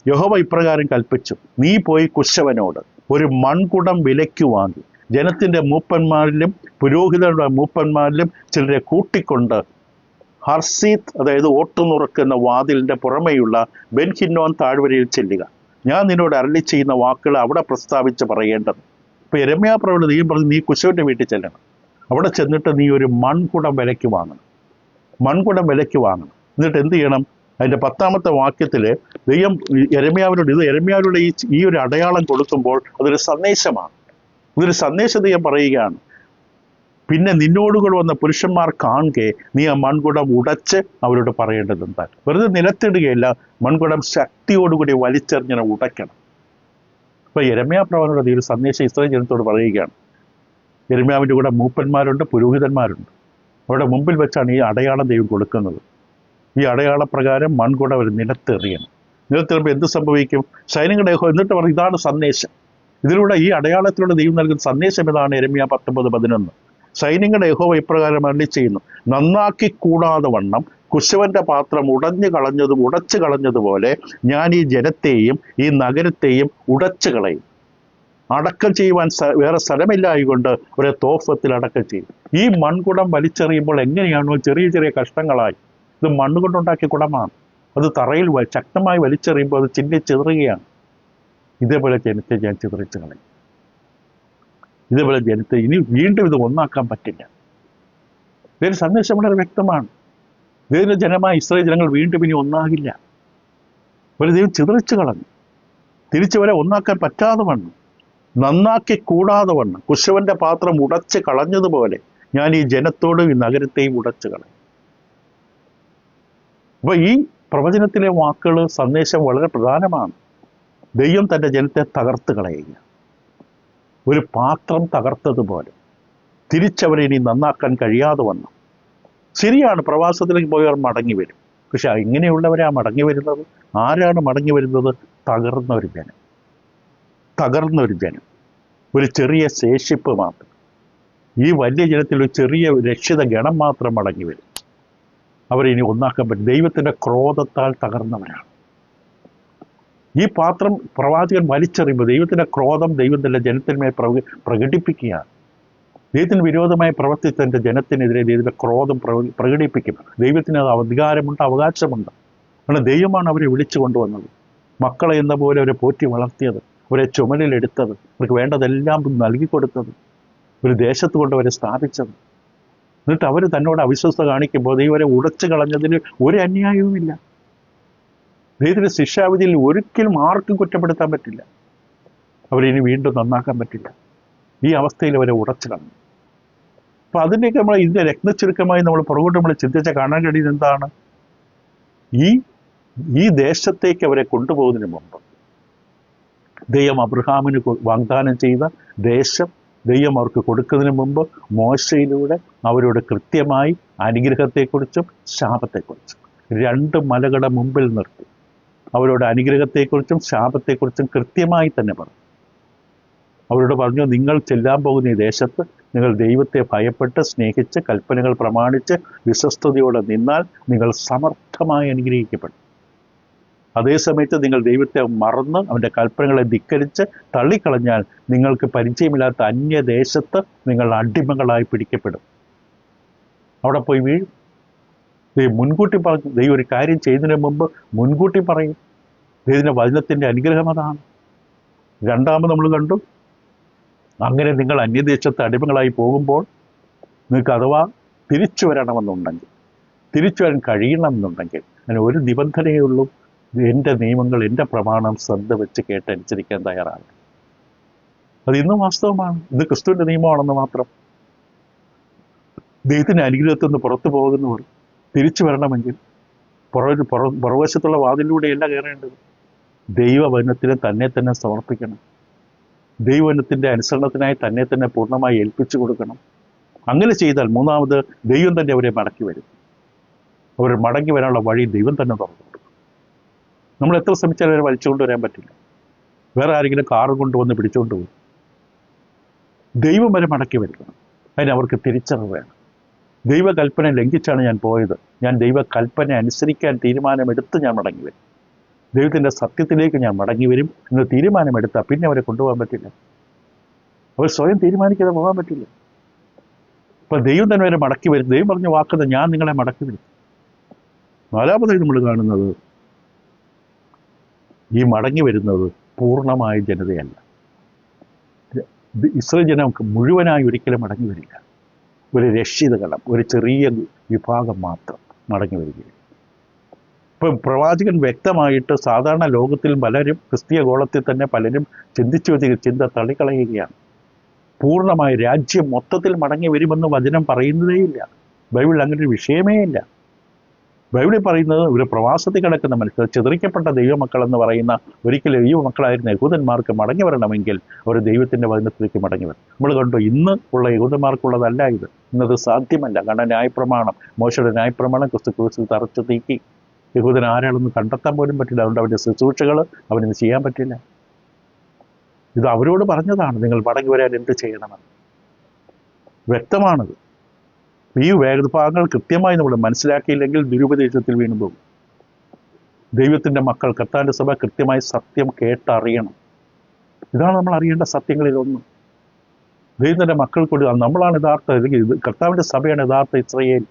യഹോവ ഇപ്രകാരം കൽപ്പിച്ചു, നീ പോയി കുശവനോട് ഒരു മൺകുടം വിലയ്ക്ക് വാങ്ങി ജനത്തിൻ്റെ മൂപ്പന്മാരിലും പുരോഹിതരുടെ മൂപ്പന്മാരിലും ചിലരെ കൂട്ടിക്കൊണ്ട് ഹർസീത്ത്, അതായത് ഓട്ടുനുറക്കുന്ന വാതിലിൻ്റെ പുറമെയുള്ള ബെൻഹിന്നോൻ താഴ്വരയിൽ ചെല്ലുക. ഞാൻ നിന്നോട് അരുളി ചെയ്യുന്ന വാക്കുകൾ അവിടെ പ്രസ്താവിച്ച് പറയേണ്ടത്. ഇപ്പോൾ യെരമ്യാ പ്രവചനം നീ പറഞ്ഞു, നീ കുശവന്റെ വീട്ടിൽ ചെല്ലണം. അവിടെ ചെന്നിട്ട് നീ ഒരു മൺകുടം വിലയ്ക്ക് വാങ്ങണം. എന്നിട്ട് എന്ത് ചെയ്യണം? അതിൻ്റെ 10-ാമത്തെ വാക്യത്തിൽ ദൈവം യെരമ്യാവിനോട് ഈ ഒരു അടയാളം കൊടുക്കുമ്പോൾ അതൊരു സന്ദേശമാണ്. ഇതൊരു സന്ദേശം ദൈവം പറയുകയാണ്. പിന്നെ നിന്നോടുകൂടെ വന്ന പുരുഷന്മാർ കാണുകെ നീ ആ മൺകുടം ഉടച്ച് അവരോട് പറയേണ്ടത് എന്താ? വെറുതെ നിലത്തിടുകയല്ല, മൺകുടം ശക്തിയോടുകൂടി വലിച്ചെറിഞ്ഞ് ഉടയ്ക്കണം. അപ്പൊ യെരമ്യാ പ്രവചനോട് ഈ ഒരു സന്ദേശം ഇസ്രായേൽ ജനത്തോട് പറയുകയാണ്. യെരമ്യാവിൻ്റെ കൂടെ മൂപ്പന്മാരുണ്ട്, പുരോഹിതന്മാരുണ്ട്. അവിടെ മുമ്പിൽ വെച്ചാണ് ഈ അടയാളം ദൈവം കൊടുക്കുന്നത്. ഈ അടയാളപ്രകാരം മൺകുടം അവർ നിലത്തെറിയണം. നിലത്തെറിയുമ്പോൾ എന്ത് സംഭവിക്കും? സൈന്യങ്ങളുടെ യഹോവ എന്നിട്ട് പറയും, ഇതാണ് സന്ദേശം. ഇതിലൂടെ ഈ അടയാളത്തിലൂടെ ദൈവം നൽകുന്ന സന്ദേശം ഇതാണ്. യെരമ്യാ 19:11, സൈന്യങ്ങളുടെ യഹോവ ഇപ്രകാരം അരുളി ചെയ്യുന്നു, നന്നാക്കി കൂടാതെ വണ്ണം കുശവന്റെ പാത്രം ഉടച്ചു കളഞ്ഞതുപോലെ ഞാൻ ഈ ജനത്തെയും ഈ നഗരത്തെയും ഉടച്ചു കളയും. അടക്കം ചെയ്യുവാൻ വേറെ സ്ഥലമില്ലായതുകൊണ്ട് ഒരു തോഫത്തിൽ അടക്കം ചെയ്യും. ഈ മൺകുടം വലിച്ചെറിയുമ്പോൾ എങ്ങനെയാണോ ചെറിയ ചെറിയ കഷ്ണങ്ങളായി, ഇത് മണ്ണുകൊണ്ടുണ്ടാക്കിയ കുടമാണ്, അത് തറയിൽ ശക്തമായി വലിച്ചെറിയുമ്പോൾ അത് ചിന്നിച്ചെറിയുകയാണ്. ഇതേപോലെ ജനത്തെ ഞാൻ ചിതറിച്ചു കളയും. ഇതേപോലെ ജനത്തെ ഇനി വീണ്ടും ഇത് ഒന്നാക്കാൻ പറ്റില്ല. ഇതിന് സന്ദേശം വളരെ വ്യക്തമാണ്. ദൈവത്തിന്റെ ജനമായ ഇസ്രായേൽ ജനങ്ങൾ വീണ്ടും ഇനി ഒന്നാകില്ല. ഒരു ദൈവം ചിതറിച്ചു കളഞ്ഞു. തിരിച്ചു വരെ ഒന്നാക്കാൻ പറ്റാതെ വണ്ണം, നന്നാക്കി കൂടാതെ വണ്ണം കുശവന്റെ പാത്രം ഉടച്ച് കളഞ്ഞതുപോലെ ഞാൻ ഈ ജനത്തോടും ഈ നഗരത്തെയും ഉടച്ചു കളയും. അപ്പൊ ഈ പ്രവചനത്തിലെ വാക്കുകൾ സന്ദേശം വളരെ പ്രധാനമാണ്. ദൈവം തൻ്റെ ജനത്തെ തകർത്ത് കളയുക, ഒരു പാത്രം തകർത്തതുപോലെ തിരിച്ചവരെ ഇനി നന്നാക്കാൻ കഴിയാതെ വന്നു. ശരിയാണ്, പ്രവാസത്തിലേക്ക് പോയവർ മടങ്ങി വരും. പക്ഷെ ഇങ്ങനെയുള്ളവരാ മടങ്ങി വരുന്നത്? ആരാണ് മടങ്ങി വരുന്നത്? തകർന്നൊരു ജനം, തകർന്നൊരു ജനം, ഒരു ചെറിയ ശേഷിപ്പ് മാത്രം. ഈ വലിയ ജനത്തിൽ ഒരു ചെറിയ രക്ഷിത ഗണം മാത്രം മടങ്ങി വരും. അവരിനി ഒന്നാക്കാൻ പറ്റും. ദൈവത്തിൻ്റെ ക്രോധത്താൽ തകർന്നവരാണ്. ഈ പാത്രം പ്രവാചകൻ വലിച്ചെറിയുമ്പോൾ ദൈവത്തിൻ്റെ ക്രോധം ദൈവം തൻ്റെ ജനത്തിന്മേൽ പ്രകടിപ്പിക്കുകയാണ്. ദൈവത്തിന് വിരോധമായി പ്രവർത്തിച്ചതിൻ്റെ ജനത്തിനെതിരെ ദൈവത്തിൻ്റെ ക്രോധം പ്രകടിപ്പിക്കും. ദൈവത്തിന് അത് അധികാരമുണ്ട്, അവകാശമുണ്ട്. കാരണം ദൈവമാണ് അവരെ വിളിച്ചു കൊണ്ടുവന്നത്. മക്കളെ എന്ന പോലെ അവരെ പോറ്റി വളർത്തിയത്, അവരെ ചുമലിലെടുത്തത്, അവർക്ക് വേണ്ടതെല്ലാം നൽകി കൊടുത്തത്, ഒരു ദേശത്ത് കൊണ്ട് അവരെ സ്ഥാപിച്ചത്. എന്നിട്ട് അവർ തന്നോട് അവിശ്വസ്ത കാണിക്കുമ്പോൾ ദൈവം അവരെ ഉടച്ചു കളഞ്ഞതിന് ഒരു അന്യായവുമില്ല. ദൈവത്തിൻ്റെ ശിക്ഷാവിധിയിൽ ഒരിക്കലും ആർക്കും കുറ്റപ്പെടുത്താൻ പറ്റില്ല. അവരിനി വീണ്ടും നന്നാക്കാൻ പറ്റില്ല. ഈ അവസ്ഥയിൽ അവരെ ഉടച്ചു കളഞ്ഞു. അപ്പൊ അതിൻ്റെയൊക്കെ നമ്മൾ ഇതിൻ്റെ രത്നച്ചുരുക്കമായി നമ്മൾ പുറകോട്ട് നമ്മൾ ചിന്തിച്ച കാണാൻ കഴിയുന്നത് എന്താണ്? ഈ ദേശത്തേക്ക് അവരെ കൊണ്ടുപോകുന്നതിന് മുമ്പ് ദൈവം അബ്രഹാമിന് വാഗ്ദാനം ചെയ്ത ദേശം ദൈവം അവർക്ക് കൊടുക്കുന്നതിന് മുമ്പ് മോശയിലൂടെ അവരോട് കൃത്യമായി അനുഗ്രഹത്തെക്കുറിച്ചും ശാപത്തെക്കുറിച്ചും രണ്ട് മലകളുടെ മുമ്പിൽ നിർത്തി അവരോട് അനുഗ്രഹത്തെക്കുറിച്ചും ശാപത്തെക്കുറിച്ചും കൃത്യമായി തന്നെ പറഞ്ഞു. അവരോട് പറഞ്ഞു, നിങ്ങൾ ചെല്ലാൻ പോകുന്ന ഈ ദേശത്ത് നിങ്ങൾ ദൈവത്തെ ഭയപ്പെട്ട് സ്നേഹിച്ച് കൽപ്പനകൾ പ്രമാണിച്ച് വിശ്വസ്തയോടെ നിന്നാൽ നിങ്ങൾ സമർത്ഥമായി അനുഗ്രഹിക്കപ്പെടും. അതേസമയത്ത് നിങ്ങൾ ദൈവത്തെ മറന്ന് അവൻ്റെ കൽപ്പനകളെ ധിക്കരിച്ച് തള്ളിക്കളഞ്ഞാൽ നിങ്ങൾക്ക് പരിചയമില്ലാത്ത അന്യദേശത്ത് നിങ്ങൾ അടിമകളായി പിടിക്കപ്പെടും. അവിടെ പോയി വീഴും. ദൈവം മുൻകൂട്ടി പറഞ്ഞു. ദൈവം ഒരു കാര്യം ചെയ്യുന്നതിന് മുമ്പ് മുൻകൂട്ടി പറയും. ദൈവത്തിൻ്റെ വചനത്തിൻ്റെ അനുഗ്രഹം അതാണ്. രണ്ടാമത് നമ്മൾ കണ്ടു, അങ്ങനെ നിങ്ങൾ അന്യദേശത്ത് അടിമകളായി പോകുമ്പോൾ നിങ്ങൾക്ക് അഥവാ തിരിച്ചു വരണമെന്നുണ്ടെങ്കിൽ, തിരിച്ചു വരാൻ കഴിയണമെന്നുണ്ടെങ്കിൽ അങ്ങനെ ഒരു നിബന്ധനയേ ഉള്ളൂ, എൻ്റെ നിയമങ്ങൾ, എൻ്റെ പ്രമാണം ശ്രദ്ധ വെച്ച് കേട്ടനുസരിക്കാൻ തയ്യാറാണ്. അത് ഇന്നും വാസ്തവമാണ്. ഇത് ക്രിസ്തുവിൻ്റെ നിയമമാണെന്ന് മാത്രം. ദൈവത്തിൻ്റെ അനുഗ്രഹത്തിൽ നിന്ന് പുറത്തു പോകുന്നവർ തിരിച്ചു വരണമെങ്കിൽ പുറവശത്തുള്ള വാതിലൂടെയല്ല കയറേണ്ടത്. ദൈവവചനത്തിന് തന്നെ തന്നെ സമർപ്പിക്കണം. ദൈവവചനത്തിൻ്റെ അനുസരണത്തിനായി തന്നെ തന്നെ പൂർണ്ണമായി ഏൽപ്പിച്ചു കൊടുക്കണം. അങ്ങനെ ചെയ്താൽ മൂന്നാമത് ദൈവം തന്നെ അവരെ മടക്കി വരും. അവർ മടങ്ങി വരാനുള്ള വഴി ദൈവം തന്നെ തുറന്നു കൊടുക്കും. നമ്മൾ എത്ര ശ്രമിച്ചാലും അവരെ വലിച്ചുകൊണ്ട് വരാൻ പറ്റില്ല. വേറെ ആരെങ്കിലും കാറ് കൊണ്ടുവന്ന് പിടിച്ചുകൊണ്ട് പോകും. ദൈവം വരെ മടക്കി വരുത്തണം. അതിന് അവർക്ക് തിരിച്ചറിവ് വേണം. ദൈവകൽപ്പന ലംഘിച്ചാണ് ഞാൻ പോയത്, ഞാൻ ദൈവകൽപ്പന അനുസരിക്കാൻ തീരുമാനമെടുത്ത് ഞാൻ മടങ്ങി വരും, ദൈവത്തിൻ്റെ സത്യത്തിലേക്ക് ഞാൻ മടങ്ങി വരും എന്ന് തീരുമാനമെടുത്താൽ പിന്നെ അവരെ കൊണ്ടുപോകാൻ പറ്റില്ല. അവർ സ്വയം തീരുമാനിക്കാതെ പോകാൻ പറ്റില്ല. ഇപ്പം ദൈവം തന്നെ വരെ മടക്കി വരും. ദൈവം പറഞ്ഞ വാക്കുന്നത് ഞാൻ നിങ്ങളെ മടക്കി വരും. നാലാമതായി നമ്മൾ കാണുന്നത്, ഈ മടങ്ങി വരുന്നത് പൂർണ്ണമായ ജനതയല്ല. ഇസ്രായേൽ ജനം മുഴുവനായി ഒരിക്കലും മടങ്ങി വരില്ല. ഒരു രക്ഷിതകളം, ഒരു ചെറിയ വിഭാഗം മാത്രം മടങ്ങി വരികയാണ്. ഇപ്പം പ്രവാചകൻ വ്യക്തമായിട്ട് സാധാരണ ലോകത്തിൽ പലരും, ക്രിസ്തീയ ഗോളത്തിൽ തന്നെ പലരും ചിന്തിച്ചു വെച്ച ചിന്ത തള്ളിക്കളയുകയാണ്. പൂർണ്ണമായ രാജ്യം മൊത്തത്തിൽ മടങ്ങി വരുമെന്ന് വചനം പറയുന്നതേയില്ല. ബൈബിളിൽ അങ്ങനെ ഒരു വിഷയമേ ഇല്ല. ബൈബിളിൽ പറയുന്നത് ഒരു പ്രവാസത്തിൽ കിടക്കുന്ന മനുഷ്യർ, ചിതറിക്കപ്പെട്ട ദൈവമക്കൾ എന്ന് പറയുന്ന ഒരിക്കലും ദൈവമക്കളായിരുന്ന യഹൂദന്മാർക്ക് മടങ്ങി വരണമെങ്കിൽ അവർ ദൈവത്തിൻ്റെ വചനത്തിലേക്ക് മടങ്ങി വരും. നമ്മൾ കണ്ടു, ഇന്ന് ഉള്ള യഹൂദന്മാർക്കുള്ളതല്ല ഇത്. ഇന്നത് സാധ്യമല്ല. കാരണം ന്യായപ്രമാണം, മോശയുടെ ന്യായപ്രമാണം ക്രിസ്തു തറച്ചു തീക്കി. യഹൂദൻ ആരാളൊന്നും കണ്ടെത്താൻ പോലും പറ്റില്ല. അതുകൊണ്ട് അവൻ്റെ ശുശ്രൂഷകൾ അവനിന്ന് ചെയ്യാൻ പറ്റില്ല. ഇത് അവരോട് പറഞ്ഞതാണ്, നിങ്ങൾ മടങ്ങി വരാൻ എന്ത് ചെയ്യണമെന്ന്. വ്യക്തമാണത്. ഈ വേദഭാഗങ്ങൾ കൃത്യമായി നമ്മൾ മനസ്സിലാക്കിയില്ലെങ്കിൽ ദുരുപദേശത്തിൽ വീണു പോകും. ദൈവത്തിൻ്റെ മക്കൾ, കർത്താവിൻ്റെ സഭ കൃത്യമായി സത്യം കേട്ടറിയണം. ഇതാണ് നമ്മൾ അറിയേണ്ട സത്യങ്ങളിലൊന്നും. ദൈവത്തിൻ്റെ മക്കൾക്കൂടി നമ്മളാണ് യഥാർത്ഥ, കർത്താവിൻ്റെ സഭയാണ് യഥാർത്ഥ ഇസ്രായേൽ.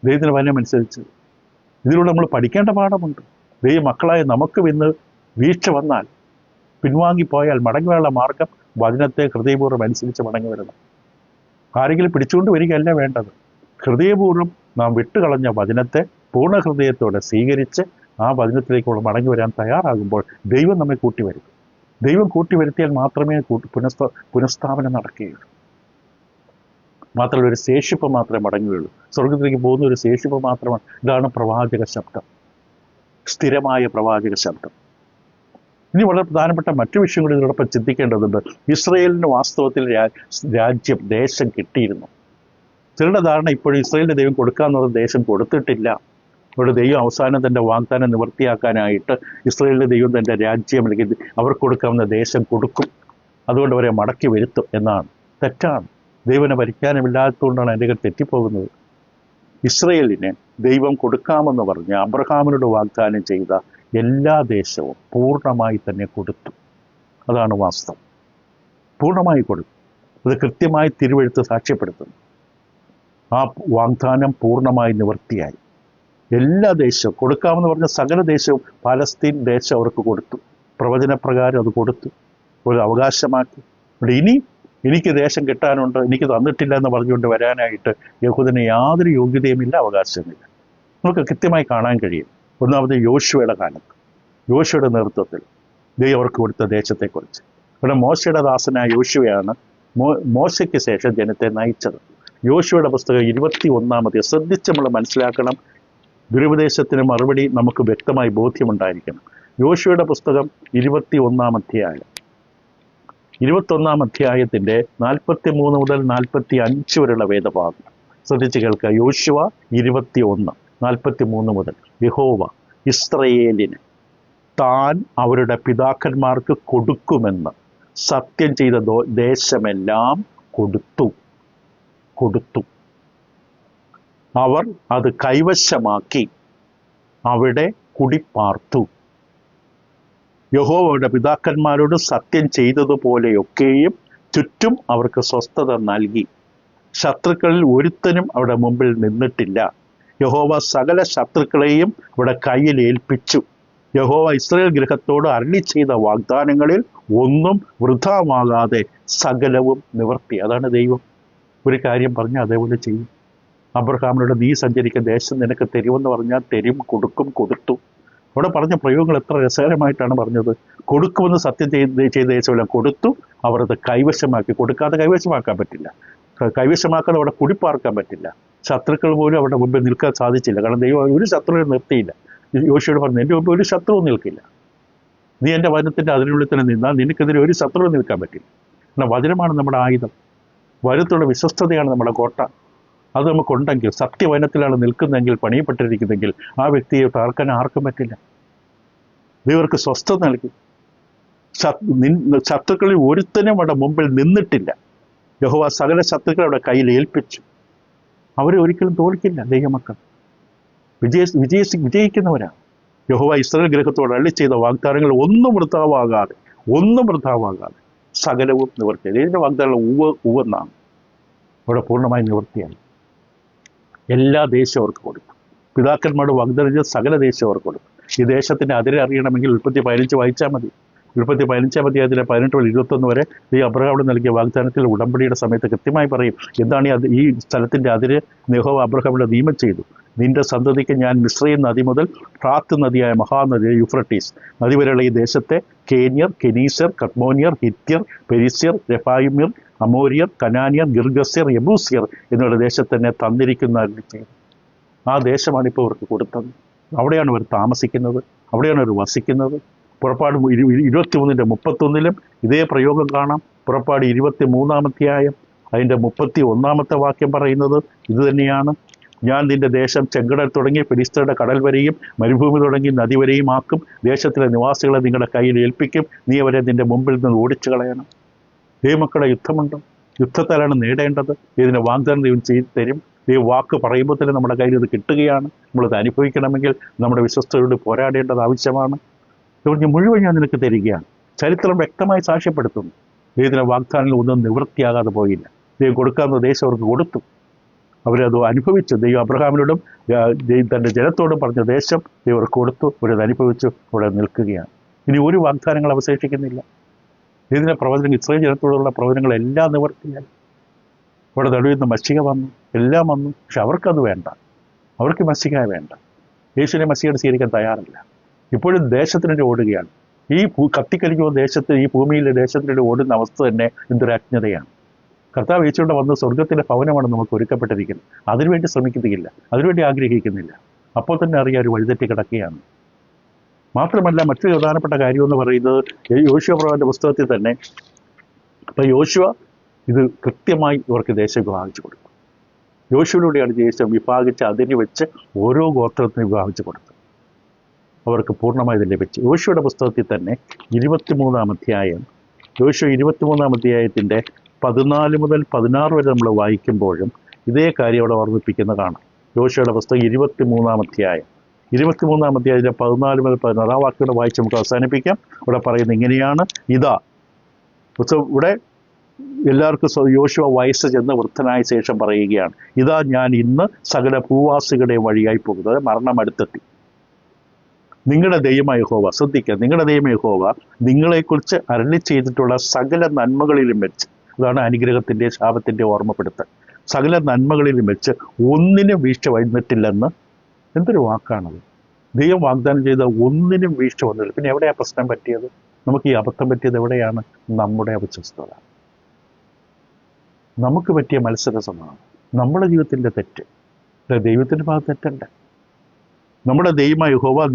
ദൈവത്തിൻ്റെ വചനമനുസരിച്ച് ഇതിലൂടെ നമ്മൾ പഠിക്കേണ്ട പാഠമുണ്ട്. ദൈവ മക്കളായ നമുക്കും ഇന്ന് വീഴ്ച വന്നാൽ, പിൻവാങ്ങിപ്പോയാൽ മടങ്ങി വരാനുള്ള മാർഗം വചനത്തെ ഹൃദയപൂർവ്വം അനുസരിച്ച് മടങ്ങി വരണം. ആരെങ്കിലും പിടിച്ചുകൊണ്ട് വരികയല്ല വേണ്ടത്. ഹൃദയപൂർവ്വം നാം വിട്ടുകളഞ്ഞ വചനത്തെ പൂർണ്ണ ഹൃദയത്തോടെ സ്വീകരിച്ച് ആ വചനത്തിലേക്കുള്ള മടങ്ങി വരാൻ തയ്യാറാകുമ്പോൾ ദൈവം നമ്മെ കൂട്ടിവരും. ദൈവം കൂട്ടിവരുത്തിയാൽ മാത്രമേ പുനഃസ്ഥാപനം നടക്കുകയുള്ളൂ. മാത്രമല്ല ഒരു ശേഷിപ്പ് മാത്രമേ മടങ്ങുകയുള്ളൂ. സ്വർഗത്തിലേക്ക് പോകുന്ന ഒരു ശേഷിപ്പ് മാത്രമാണ്. ഇതാണ് പ്രവാചക ശബ്ദം, സ്ഥിരമായ പ്രവാചക ശബ്ദം. ഇനി വളരെ പ്രധാനപ്പെട്ട മറ്റു വിഷയം കൂടി ഇതിനോടൊപ്പം ചിന്തിക്കേണ്ടതുണ്ട്. ഇസ്രയേലിന് വാസ്തവത്തിൽ രാജ്യം, ദേശം കിട്ടിയിരുന്നു. ചിലരുടെ ധാരണ ഇപ്പോഴും ഇസ്രയേലിന്റെ ദൈവം കൊടുക്കാന്ന് പറഞ്ഞ ദേശം കൊടുത്തിട്ടില്ല. അവരുടെ ദൈവം അവസാനം തന്റെ വാഗ്ദാനം നിവൃത്തിയാക്കാനായിട്ട് ഇസ്രയേലിന്റെ ദൈവം തന്റെ രാജ്യം അല്ലെങ്കിൽ അവർക്ക് കൊടുക്കാവുന്ന ദേശം കൊടുക്കും, അതുകൊണ്ട് അവരെ മടക്കി വരുത്തും എന്നാണ്. തെറ്റാണ്. ദൈവനെ പരിജ്ഞാനമില്ലാത്തതുകൊണ്ടാണ് എൻ്റെ തെറ്റിപ്പോകുന്നത്. ഇസ്രയേലിന് ദൈവം കൊടുക്കാമെന്ന് പറഞ്ഞ് അബ്രഹാമിനോട് വാഗ്ദാനം ചെയ്ത എല്ലാ ദേശവും പൂർണ്ണമായി തന്നെ കൊടുത്തു. അതാണ് വാസ്തവം. പൂർണ്ണമായി കൊടുത്തു. അത് കൃത്യമായി തിരുവെഴുത്ത് സാക്ഷ്യപ്പെടുത്തുന്നു. ആ വാഗ്ദാനം പൂർണ്ണമായി നിവൃത്തിയായി. എല്ലാ ദേശവും കൊടുക്കാമെന്ന് പറഞ്ഞ സകല ദേശവും പാലസ്തീൻ ദേശം അവർക്ക് കൊടുത്തു. പ്രവചനപ്രകാരം അത് കൊടുത്തു, ഒരു അവകാശമാക്കി. ഇവിടെ ഇനി എനിക്ക് ദേശം കിട്ടാനുണ്ട്, എനിക്ക് തന്നിട്ടില്ല എന്ന് പറഞ്ഞുകൊണ്ട് വരാനായിട്ട് യഹൂദന് യാതൊരു യോഗ്യതയുമില്ല, അവകാശമില്ല. നമുക്ക് കൃത്യമായി കാണാൻ കഴിയും. ഒന്നാമത് യോശുവയുടെ കാലത്ത്, യോശുവയുടെ നേതൃത്വത്തിൽ ദൈവം അവർക്ക് കൊടുത്ത ദേശത്തെക്കുറിച്ച്. ഇവിടെ മോശയുടെ ദാസനായ യോശുവയാണ് മോശയ്ക്ക് ശേഷം ജനത്തെ നയിച്ചത്. യോശുവയുടെ പുസ്തകം 21 ശ്രദ്ധിച്ച് നമ്മൾ മനസ്സിലാക്കണം. ദുരുപദേശത്തിന് മറുപടി നമുക്ക് വ്യക്തമായി ബോധ്യമുണ്ടായിരിക്കണം. യോശുവയുടെ പുസ്തകം 21 അധ്യായത്തിൻ്റെ 43 മുതൽ 45 വരെയുള്ള വേദഭാഗം ശ്രദ്ധിച്ച് കേൾക്കുക. യോശുവ 21:43 മുതൽ. യഹോവ ഇസ്രയേലിന് താൻ അവരുടെ പിതാക്കന്മാർക്ക് കൊടുക്കുമെന്ന് സത്യം ചെയ്ത ദേശമെല്ലാം കൊടുത്തു. അവർ അത് കൈവശമാക്കി അവിടെ കുടിപ്പാർത്തു. യഹോവയുടെ പിതാക്കന്മാരോട് സത്യം ചെയ്തതുപോലെയൊക്കെയും ചുറ്റും അവർക്ക് സ്വസ്ഥത നൽകി. ശത്രുക്കളിൽ ഒരുത്തനും അവിടെ മുമ്പിൽ നിന്നിട്ടില്ല. യഹോവ സകല ശത്രുക്കളെയും ഇവിടെ കയ്യിൽ ഏൽപ്പിച്ചു. യഹോവ ഇസ്രായേൽ ഗൃഹത്തോട് അരുളി ചെയ്ത വാഗ്ദാനങ്ങളിൽ ഒന്നും വൃഥാവാകാതെ സകലവും നിവർത്തി. അതാണ് ദൈവം. ഒരു കാര്യം പറഞ്ഞാൽ അതേപോലെ ചെയ്യും. അബ്രഹാമിനോട് നീ സഞ്ചരിക്കുന്ന ദേശം നിനക്ക് തരുമെന്ന് പറഞ്ഞാൽ തരും, കൊടുക്കും, കൊടുത്തു. അവിടെ പറഞ്ഞ പ്രയോഗങ്ങൾ എത്ര രസകരമായിട്ടാണ് പറഞ്ഞത്. കൊടുക്കുമെന്ന് സത്യം ചെയ്ത ദേശമെല്ലാം കൊടുത്തു, അവർ അത് കൈവശമാക്കി. കൊടുക്കാതെ കൈവശമാക്കാൻ പറ്റില്ല, കൈവശമാക്കാതെ അവിടെ കുടിപ്പാർക്കാൻ പറ്റില്ല. ശത്രുക്കൾ പോലും അവിടെ മുമ്പിൽ നിൽക്കാൻ സാധിച്ചില്ല. കാരണം ദൈവം ഒരു ശത്രുവിനെ നിർത്തിയില്ല. യോശുവയോട് പറഞ്ഞു, എൻ്റെ മുമ്പ് ഒരു ശത്രുവും നിൽക്കില്ല. നീ എൻ്റെ വചനത്തിൻ്റെ അതിനുള്ളിൽ തന്നെ നിന്നാൽ നിനക്കെതിരെ ഒരു ശത്രുവും നിൽക്കാൻ പറ്റില്ല. കാരണം വചനമാണ് നമ്മുടെ ആയുധം, വചനത്തോടെ വിശ്വസ്തതയാണ് നമ്മുടെ കോട്ട. അത് നമുക്കുണ്ടെങ്കിൽ, സത്യവചനത്തിലാണ് നിൽക്കുന്നതെങ്കിൽ, പണിയപ്പെട്ടിരിക്കുന്നെങ്കിൽ ആ വ്യക്തിയെ തകർക്കാൻ ആർക്കും പറ്റില്ല. ദൈവർക്ക് സ്വസ്ഥത നൽകി. ശത്രുക്കളിൽ ഒരുത്തനും അവിടെ മുമ്പിൽ നിന്നിട്ടില്ല. യഹോവ സകല ശത്രുക്കളെ അവിടെ കയ്യിൽ ഏൽപ്പിച്ചു. അവരെ ഒരിക്കലും തോൽക്കില്ല. ദൈവമക്കൾ വിജയിക്കുന്നവരാണ്. യഹോവ ഇസ്രായേൽ ഗൃഹത്തോട് അരുളി ചെയ്ത വാഗ്ദാനങ്ങൾ ഒന്നും വൃഥാവാകാതെ സകലവും നിവർത്തി. ഇതിൻ്റെ വാഗ്ദാനങ്ങൾ ഉവ്വെന്നാണ്. അവിടെ പൂർണ്ണമായി നിവൃത്തിയായി. എല്ലാ ദേശവും അവർക്ക് കൊടുത്തു. പിതാക്കന്മാരുടെ വാഗ്ദാനം ചെയ്ത സകല ദേശവും അവർക്ക് കൊടുത്തു. ഈ ദേശത്തിൻ്റെ അതിരെ അറിയണമെങ്കിൽ ഉൽപ്പത്തി 15 വായിച്ചാൽ മതി. ഉൽപ്പത്തി 15 അതിലെ 18 മുതൽ 21 വരെ ഈ അബ്രഹാമിന് നൽകിയ വാഗ്ദാനത്തിൽ ഉടമ്പടിയുടെ സമയത്ത് കൃത്യമായി പറയും എന്താണ് ഈ സ്ഥലത്തിൻ്റെ അതിര്. യഹോവ അബ്രഹാമിനെ നിയമം ചെയ്തു. നിന്റെ സന്തതിക്ക് ഞാൻ മിസ്രയീം നദി മുതൽ ഫ്രാത്ത് നദിയായ മഹാനദി യൂഫ്രട്ടീസ് നദി വരെയുള്ള ഈ ദേശത്തെ കേന്യർ, കെനീസർ, കദ്മോനിയർ, ഹിത്യർ, പെരിസ്യർ, രഫായിമ്യർ, അമോരിയർ, കനാനിയർ, ഗിർഗസ്യർ, യെബൂസ്യർ എന്നിവരുടെ ദേശത്ത് തന്നെ തന്നിരിക്കുന്ന ചെയ്തു. ആ ദേശമാണ് ഇപ്പോൾ അവർക്ക് കൊടുത്തത്. അവിടെയാണ് അവർ താമസിക്കുന്നത്, അവിടെയാണ് അവർ വസിക്കുന്നത്. പുറപ്പാട് 23:31 ഇതേ പ്രയോഗം കാണാം. പുറപ്പാട് 23 അധ്യായം അതിൻ്റെ 31 വാക്യം പറയുന്നത് ഇത് തന്നെയാണ്. ഞാൻ നിന്റെ ദേശം ചെങ്കടൽ തുടങ്ങി ഫിലിസ്ത്യരുടെ കടൽ വരെയും മരുഭൂമി തുടങ്ങി നദി വരെയും ആക്കും. ദേശത്തിലെ നിവാസികളെ നിങ്ങളുടെ കയ്യിൽ ഏൽപ്പിക്കും. നീ അവരെ നിന്റെ മുമ്പിൽ നിന്ന് ഓടിച്ചു കളയണം. ദൈവമക്കളെ യുദ്ധമുണ്ട്. യുദ്ധത്താലാണ് നേടേണ്ടത്. ഇതിന് വാഗ്ദാനം ദൈവം ചെയ്തു തരും. ദൈവം വാക്ക് പറയുമ്പോൾ തന്നെ നമ്മുടെ കയ്യിൽ ഇത് കിട്ടുകയാണ്. നമ്മളത് അനുഭവിക്കണമെങ്കിൽ നമ്മുടെ വിശ്വസ്തയോട് പോരാടേണ്ടത് ആവശ്യമാണ്. അതുകൊണ്ട് മുഴുവൻ ഞാൻ നിനക്ക് തരികയാണ്. ചരിത്രം വ്യക്തമായി സാക്ഷ്യപ്പെടുത്തുന്നു. ദൈവത്തിൻ്റെ വാഗ്ദാനങ്ങൾ ഒന്നും നിവൃത്തിയാകാതെ പോയില്ല. ദൈവം കൊടുക്കാവുന്ന ദേശം അവർക്ക് കൊടുത്തു. അവരത് അനുഭവിച്ചു. ദൈവം അബ്രഹാമിനോടും തൻ്റെ ജനത്തോടും പറഞ്ഞ ദേശം ദൈവം അവർക്ക് കൊടുത്തു. അവരത് അനുഭവിച്ചു. അവിടെ നിൽക്കുകയാണ്. ഇനി ഒരു വാഗ്ദാനങ്ങൾ അവശേഷിക്കുന്നില്ല. ഇതിൻ്റെ പ്രവചനങ്ങൾ, ഇസ്രായേൽ ജനത്തോടുള്ള പ്രവചനങ്ങളെല്ലാം നിവർത്തിയായി. അവിടെ നടുവിൽ നിന്ന് മഷിക വന്നു, എല്ലാം വന്നു. പക്ഷെ അവർക്കത് വേണ്ട. അവർക്ക് മഷിക വേണ്ട. യേശുവിനെ മഷികയുടെ സ്വീകരിക്കാൻ തയ്യാറല്ല. ഇപ്പോഴും ദേശത്തിനുവേണ്ടി ഓടുകയാണ്. ഈ കത്തിക്കരിക്കുന്ന ദേശത്ത്, ഈ ഭൂമിയിലെ ദേശത്തിനുവേണ്ടി ഓടുന്ന അവസ്ഥ തന്നെ എന്തൊരു അജ്ഞതയാണ്. കർത്താവ് യേശുവിടെ വന്ന് സ്വർഗത്തിലെ ഭവനമാണ് നമുക്ക് ഒരുക്കപ്പെട്ടിരിക്കുന്നത്. അതിനുവേണ്ടി ശ്രമിക്കുന്നില്ല, അതിനുവേണ്ടി ആഗ്രഹിക്കുന്നില്ല. അപ്പോൾ തന്നെ അറിയാം ഒരു വഴിതെറ്റി കിടക്കുകയാണ്. മാത്രമല്ല മറ്റൊരു പ്രധാനപ്പെട്ട കാര്യമെന്ന് പറയുന്നത് യോശുവ പ്രവാചകന്റെ പുസ്തകത്തിൽ തന്നെ അപ്പം യോശുവ ഇത് കൃത്യമായി ഇവർക്ക് ദേശം വിഭാഗിച്ചു കൊടുക്കും. യോശുവിലൂടെയാണ് ദേശം വിഭാഗിച്ച് അതിന് വെച്ച് ഓരോ ഗോത്രത്തിനും വിഭാഗിച്ചു കൊടുത്തത്. അവർക്ക് പൂർണ്ണമായി ഇത് ലഭിച്ചു. യോശുവയുടെ പുസ്തകത്തിൽ തന്നെ 23-ാം അധ്യായം, യോശുവ 23-ാം അധ്യായത്തിൻ്റെ 14 മുതൽ 16 വരെ നമ്മൾ വായിക്കുമ്പോഴും ഇതേ കാര്യം അവിടെ ഓർമ്മിപ്പിക്കുന്ന കാണാം. യോശുവയുടെ പുസ്തകം 23-ാം അധ്യായം 14 മുതൽ 16 വാക്കുകൾ വായിച്ച് നമുക്ക് അവസാനിപ്പിക്കാം. ഇവിടെ പറയുന്നത് ഇങ്ങനെയാണ്: ഇതാ ഇവിടെ എല്ലാവർക്കും യോശുവ വയസ്സ് ചെന്ന് വൃദ്ധനായ ശേഷം പറയുകയാണ്, ഇതാ ഞാൻ ഇന്ന് സകല ഭൂവാസികളുടെയും വഴിയായി പോകുന്നത്, മരണം അടുത്തെത്തി. നിങ്ങളുടെ ദൈവമായ യഹോവ, ശ്രദ്ധിക്കുക, നിങ്ങളുടെ ദൈവമായ യഹോവ നിങ്ങളെക്കുറിച്ച് അരുളി ചെയ്തിട്ടുള്ള സകല നന്മകളിലും വെച്ച്, അതാണ് അനുഗ്രഹത്തിൻ്റെ ശാപത്തിൻ്റെ ഓർമ്മപ്പെടുത്തൽ, സകല നന്മകളിലും വെച്ച് ഒന്നിനും വീഴ്ച വന്നിട്ടില്ലെന്ന്. എന്തൊരു വാക്കാണത്! ദൈവം വാഗ്ദാനം ചെയ്ത ഒന്നിനും വീഴ്ച വന്നില്ല. പിന്നെ എവിടെയാണ് പ്രശ്നം പറ്റിയത്? നമുക്ക് ഈ അബദ്ധം പറ്റിയത് എവിടെയാണ്? നമ്മുടെ അവിശ്വസ്തത, നമുക്ക് പറ്റിയ മത്സരസമാണ്, നമ്മുടെ ജീവിതത്തിൻ്റെ തെറ്റ്. ദൈവത്തിൻ്റെ ഭാഗത്ത് തെറ്റല്ല. നമ്മുടെ ദൈവമായ യഹോവ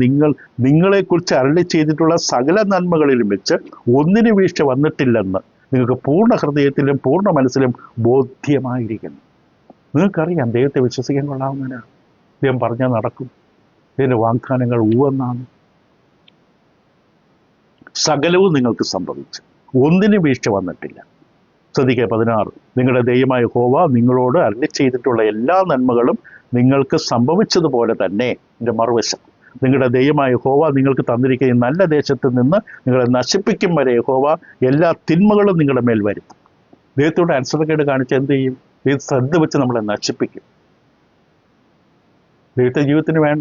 നിങ്ങളെക്കുറിച്ച് അരുളി ചെയ്തിട്ടുള്ള സകല നന്മകളിലും വെച്ച് ഒന്നിനും വീഴ്ച വന്നിട്ടില്ലെന്ന് നിങ്ങൾക്ക് പൂർണ്ണ ഹൃദയത്തിലും പൂർണ്ണ മനസ്സിലും ബോധ്യമായിരിക്കുന്നു. നിങ്ങൾക്കറിയാം ദൈവത്തെ വിശ്വസിക്കാൻ കൊള്ളാവുന്നതിനാണ്. ദൈവം പറഞ്ഞാൽ നടക്കും. ഇതിൻ്റെ വാഗ്ദാനങ്ങൾ ഊവെന്നാണ്. സകലവും നിങ്ങൾക്ക് സംഭവിച്ചു, ഒന്നിനും വീഴ്ച വന്നിട്ടില്ല. ശ്രദ്ധിക്കുക 16, നിങ്ങളുടെ ദൈവമായ യഹോവ നിങ്ങളോട് അരുളി ചെയ്തിട്ടുള്ള എല്ലാ നന്മകളും നിങ്ങൾക്ക് സംഭവിച്ചതുപോലെ തന്നെ. എൻ്റെ മറുവശം, നിങ്ങളുടെ ദൈവമായ യഹോവ നിങ്ങൾക്ക് തന്നിരിക്കുന്ന നല്ല ദേശത്ത് നിന്ന് നിങ്ങളെ നശിപ്പിക്കും വരെ യഹോവ എല്ലാ തിന്മകളും നിങ്ങളുടെ മേൽ വരുത്തും. ദൈവത്തോട് അനുസരണക്കേട് കാണിച്ച് എന്ത് ചെയ്യും? ദൈവം ശ്രദ്ധ വെച്ച് നമ്മളെ നശിപ്പിക്കും. ദൈവത്തെ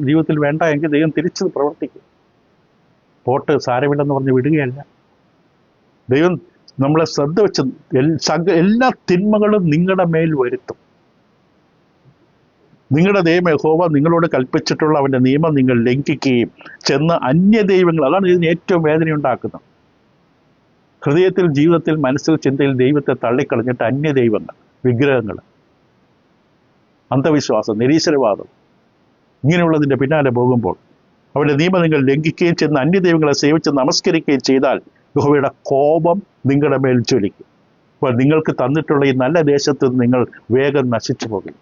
ജീവിതത്തിൽ വേണ്ട എങ്കിൽ ദൈവം തിരിച്ച് പ്രവർത്തിക്കും. പോട്ട് സാരമില്ലെന്ന് പറഞ്ഞ് വിടുകയല്ല. ദൈവം നമ്മളെ ശ്രദ്ധ വെച്ച് എല്ലാ തിന്മകളും നിങ്ങളുടെ മേൽ വരുത്തും. നിങ്ങളുടെ ദൈവം യഹോവ നിങ്ങളോട് കൽപ്പിച്ചിട്ടുള്ള അവൻ്റെ നിയമം നിങ്ങൾ ലംഘിക്കുകയും ചെന്ന് അന്യദൈവങ്ങൾ, അതാണ് ഇതിന് ഏറ്റവും വേദനയുണ്ടാക്കുന്നത്. ഹൃദയത്തിൽ, ജീവിതത്തിൽ, മനസ്സിൽ, ചിന്തയിൽ ദൈവത്തെ തള്ളിക്കളഞ്ഞിട്ട് അന്യദൈവങ്ങൾ, വിഗ്രഹങ്ങൾ, അന്ധവിശ്വാസം, നിരീശ്വരവാദം, ഇങ്ങനെയുള്ളതിൻ്റെ പിന്നാലെ പോകുമ്പോൾ അവൻ്റെ നിയമം നിങ്ങൾ ലംഘിക്കുകയും ചെന്ന് അന്യദൈവങ്ങളെ സേവിച്ച് നമസ്കരിക്കുകയും ചെയ്താൽ യഹോവയുടെ കോപം നിങ്ങളുടെ മേൽ ജ്വലിക്കും. അപ്പോൾ നിങ്ങൾക്ക് തന്നിട്ടുള്ള ഈ നല്ല ദേശത്ത് നിങ്ങൾ വേഗം നശിച്ചു പോകും.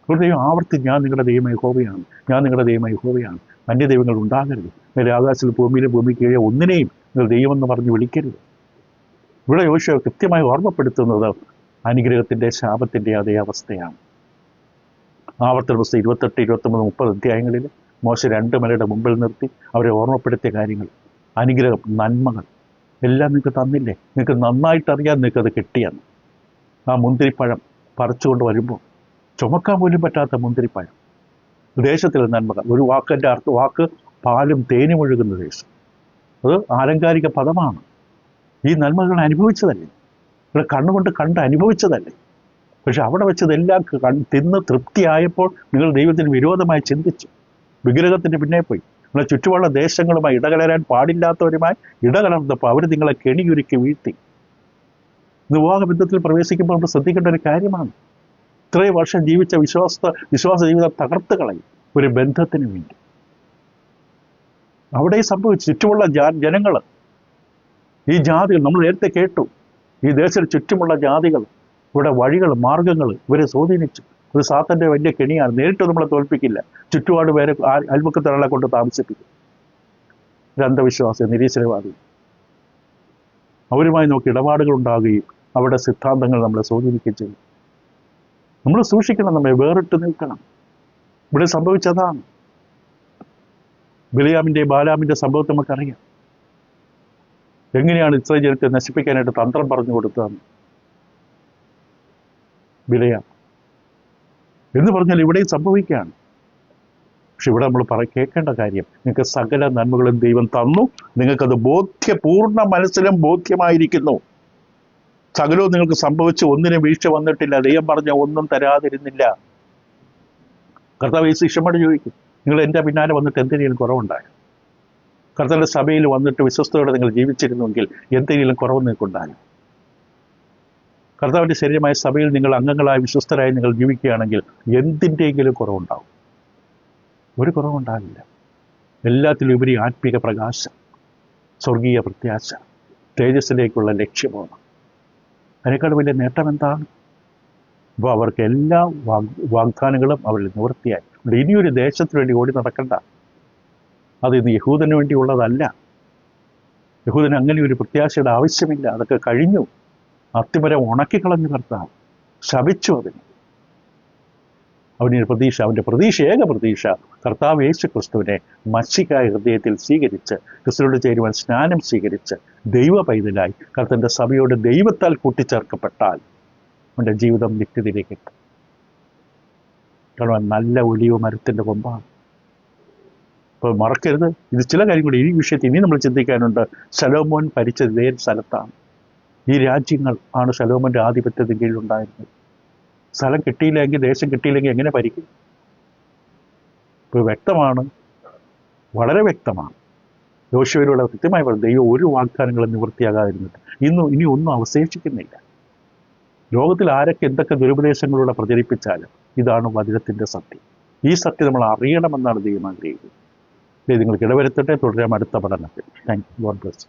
ദൈവം ആവർത്തി, ഞാൻ നിങ്ങളുടെ ദൈവമായ യഹോവയാണ്, ഞാൻ നിങ്ങളുടെ ദൈവമായ യഹോവയാണ്. അന്യദൈവങ്ങൾ ഉണ്ടാകരുത്. നേരെ ആകാശത്തിൽ ഭൂമിയിലും ഭൂമി കീഴെ ഒന്നിനെയും നിങ്ങൾ ദൈവമെന്ന് പറഞ്ഞ് വിളിക്കരുത്. ഇവിടെ യോശുവ കൃത്യമായി ഓർമ്മപ്പെടുത്തുന്നത് അനുഗ്രഹത്തിൻ്റെ ശാപത്തിൻ്റെ അതേ അവസ്ഥയാണ്. ആവർത്തന പുസ്തകം 28, 29, 30 അധ്യായങ്ങളിൽ മോശ 2 മലയുടെ മുമ്പിൽ നിർത്തി അവരെ ഓർമ്മപ്പെടുത്തിയ കാര്യങ്ങൾ, അനുഗ്രഹം, നന്മകൾ എല്ലാം നിങ്ങൾക്ക് തന്നില്ലേ? നിങ്ങൾക്ക് നന്നായിട്ടറിയാൻ നിങ്ങൾക്കത് കിട്ടിയെന്ന്. ആ മുന്തിരിപ്പഴം പറിച്ചുകൊണ്ട് വരുമ്പോൾ ചുമക്കാൻ പോലും പറ്റാത്ത മുന്തിരിപ്പഴം, ദേശത്തിലെ നന്മകൾ. ഒരു വാക്കിൻ്റെ വാക്ക് പാലും തേനും ഒഴുകുന്ന ദേശം. അത് ആലങ്കാരിക പദമാണ്. ഈ നന്മകൾ അനുഭവിച്ചതല്ലേ? ഇവിടെ കണ്ണുകൊണ്ട് കണ്ട് അനുഭവിച്ചതല്ലേ? പക്ഷെ അവിടെ വെച്ചതെല്ലാം തിന്ന് തൃപ്തിയായപ്പോൾ നിങ്ങൾ ദൈവത്തിന് വിരോധമായി ചിന്തിച്ചു, വിഗ്രഹത്തിന് പിന്നെ പോയി. നിങ്ങളെ ചുറ്റുമുള്ള ദേശങ്ങളുമായി ഇടകലരാൻ പാടില്ലാത്തവരുമായി ഇടകലർന്നപ്പോൾ അവർ നിങ്ങളെ കെണിയുരുക്കി വീഴ്ത്തി. വിവാഹബന്ധത്തിൽ പ്രവേശിക്കുമ്പോൾ നമ്മൾ ശ്രദ്ധിക്കേണ്ട ഒരു കാര്യമാണ്. ഇത്രയും വർഷം ജീവിച്ച വിശ്വാസ ജീവിതം തകർത്ത് കളയും ഒരു ബന്ധത്തിന് വേണ്ടി. അവിടെ സംഭവിച്ചു. ചുറ്റുമുള്ള ജനങ്ങൾ, ഈ ജാതികൾ, നമ്മൾ നേരത്തെ കേട്ടു, ഈ ദേശത്തിന് ചുറ്റുമുള്ള ജാതികൾ, ഇവിടെ വഴികൾ, മാർഗങ്ങൾ ഇവരെ സ്വാധീനിച്ചു. ഒരു സാത്തൻ്റെ വലിയ കെണിയാണ്. നേരിട്ട് നമ്മളെ തോൽപ്പിക്കില്ല, ചുറ്റുപാട് പേരെ അയൽപക്കത്തിനെ കൊണ്ട് താമസിപ്പിക്കും. ഒരു അന്ധവിശ്വാസി, നിരീശ്വരവാദി, അവരുമായി നമുക്ക് ഇടപാടുകൾ ഉണ്ടാകുകയും അവരുടെ സിദ്ധാന്തങ്ങൾ നമ്മളെ സ്വാധീനിക്കുകയും ചെയ്യും. നമ്മൾ സൂക്ഷിക്കണം, നമ്മെ വേറിട്ട് നിൽക്കണം. ഇവിടെ സംഭവിച്ചതാണ്. ബിലയാമിൻ്റെയും ബാലാമിൻ്റെ സംഭവത്തെ നമുക്കറിയാം. എങ്ങനെയാണ് ഇസ്രായേൽ ജനത്തെ നശിപ്പിക്കാനായിട്ട് തന്ത്രം പറഞ്ഞു കൊടുത്തതെന്ന്. ബിലയാം എന്ന് പറഞ്ഞാൽ ഇവിടെയും സംഭവിക്കുകയാണ്. പക്ഷെ ഇവിടെ നമ്മൾ കേൾക്കേണ്ട കാര്യം, നിങ്ങൾക്ക് സകല നന്മകളും ദൈവം തന്നു, നിങ്ങൾക്കത് പൂർണ്ണ മനസ്സിലും ബോധ്യമായിരിക്കുന്നു. സകലവും നിങ്ങൾക്ക് സംഭവിച്ച് ഒന്നിനും വീഴ്ച വന്നിട്ടില്ല. ദൈവം പറഞ്ഞ ഒന്നും തരാതിരുന്നില്ല. കർത്താവ് ഈ ശിഷ്യന്മാർ ചോദിക്കും, നിങ്ങൾ എൻ്റെ പിന്നാലെ വന്നിട്ട് എന്തെങ്കിലും കുറവുണ്ടായോ? കർത്താവിൻ്റെ സഭയിൽ വന്നിട്ട് വിശ്വസ്തയോടെ നിങ്ങൾ ജീവിച്ചിരുന്നുവെങ്കിൽ എന്തെങ്കിലും കുറവ് നിങ്ങൾക്കുണ്ടായോ? കർത്താവിൻ്റെ ശരീരമായ സഭയിൽ നിങ്ങൾ അംഗങ്ങളായി വിശ്വസ്തരായി നിങ്ങൾ ജീവിക്കുകയാണെങ്കിൽ എന്തിൻ്റെയെങ്കിലും കുറവുണ്ടാവും? ഒരു കുറവുണ്ടാകില്ല. എല്ലാത്തിലും ഉപരി ആത്മീക പ്രകാശം, സ്വർഗീയ പ്രത്യാശ, തേജസ്സിലേക്കുള്ള ലക്ഷ്യമാണ്. അതിനേക്കാൾ വലിയ നേട്ടം എന്താണ്? അപ്പോൾ അവർക്ക് എല്ലാ വാഗ്ദാനങ്ങളും അവരിൽ നിവൃത്തിയായി. ഇനിയൊരു ദേശത്തിന് വേണ്ടി ഓടി നടക്കണ്ട. അത് ഇന്ന് യഹൂദന് വേണ്ടിയുള്ളതല്ല. യഹൂദന് അങ്ങനെ ഒരു പ്രത്യാശയുടെ ആവശ്യമില്ല. അതൊക്കെ കഴിഞ്ഞു. അത്തിമരം ഉണക്കിക്കളഞ്ഞു കർത്താവ്, ശപിച്ചു അതിന്. അവനൊരു പ്രതീക്ഷ, അവൻ്റെ പ്രതീക്ഷ, ഏക പ്രതീക്ഷ കർത്താവ് യേശു ക്രിസ്തുവിനെ മഷികായ ഹൃദയത്തിൽ സ്വീകരിച്ച്, ക്രിസ്തുവിനോട് ചേരുവാൻ സ്നാനം സ്വീകരിച്ച് ദൈവ പൈതലായി കർത്താവിൻ്റെ സഭയോട് ദൈവത്താൽ കൂട്ടിച്ചേർക്കപ്പെട്ടാൽ അവൻ്റെ ജീവിതം നിത്യതയിലേക്ക് എത്തും. കാരണം നല്ല ഒലിവ് മരത്തിൻ്റെ കൊമ്പാണ്. അപ്പോൾ മറക്കരുത്, ഇത് ചില കാര്യം കൂടി ഈ വിഷയത്തിൽ ഇനി നമ്മൾ ചിന്തിക്കാനുണ്ട്. ശലോമോൻ ഭരിച്ചത് ഇതേ സ്ഥലത്താണ്. ഈ രാജ്യങ്ങൾ ആണ് ശലോമോൻ്റെ ആധിപത്യത്തിന് കീഴിലുണ്ടായിരുന്നത്. സ്ഥലം കിട്ടിയില്ലെങ്കിൽ, ദേശം കിട്ടിയില്ലെങ്കിൽ എങ്ങനെ ഭരിക്കും? ഇപ്പോൾ വ്യക്തമാണ്, വളരെ വ്യക്തമാണ്. യോശുവയിലൂടെ കൃത്യമായി പറഞ്ഞു, ദൈവം ഒരു വാഗ്ദാനങ്ങളും നിവൃത്തിയാകാതിരുന്നിട്ട് ഇനി ഒന്നും അവശേഷിക്കുന്നില്ല. ലോകത്തിൽ ആരൊക്കെ എന്തൊക്കെ ദുരുപദേശങ്ങളിലൂടെ പ്രചരിപ്പിച്ചാലും ഇതാണ് വചനത്തിൻ്റെ സത്യം. ഈ സത്യം നമ്മൾ അറിയണമെന്നാണ് ദൈവം ആഗ്രഹിക്കുന്നത്. നിങ്ങൾക്ക് ഇടവരുത്തട്ടെ. തുടരാം അടുത്ത പഠനത്തിൽ. Thank you. God bless.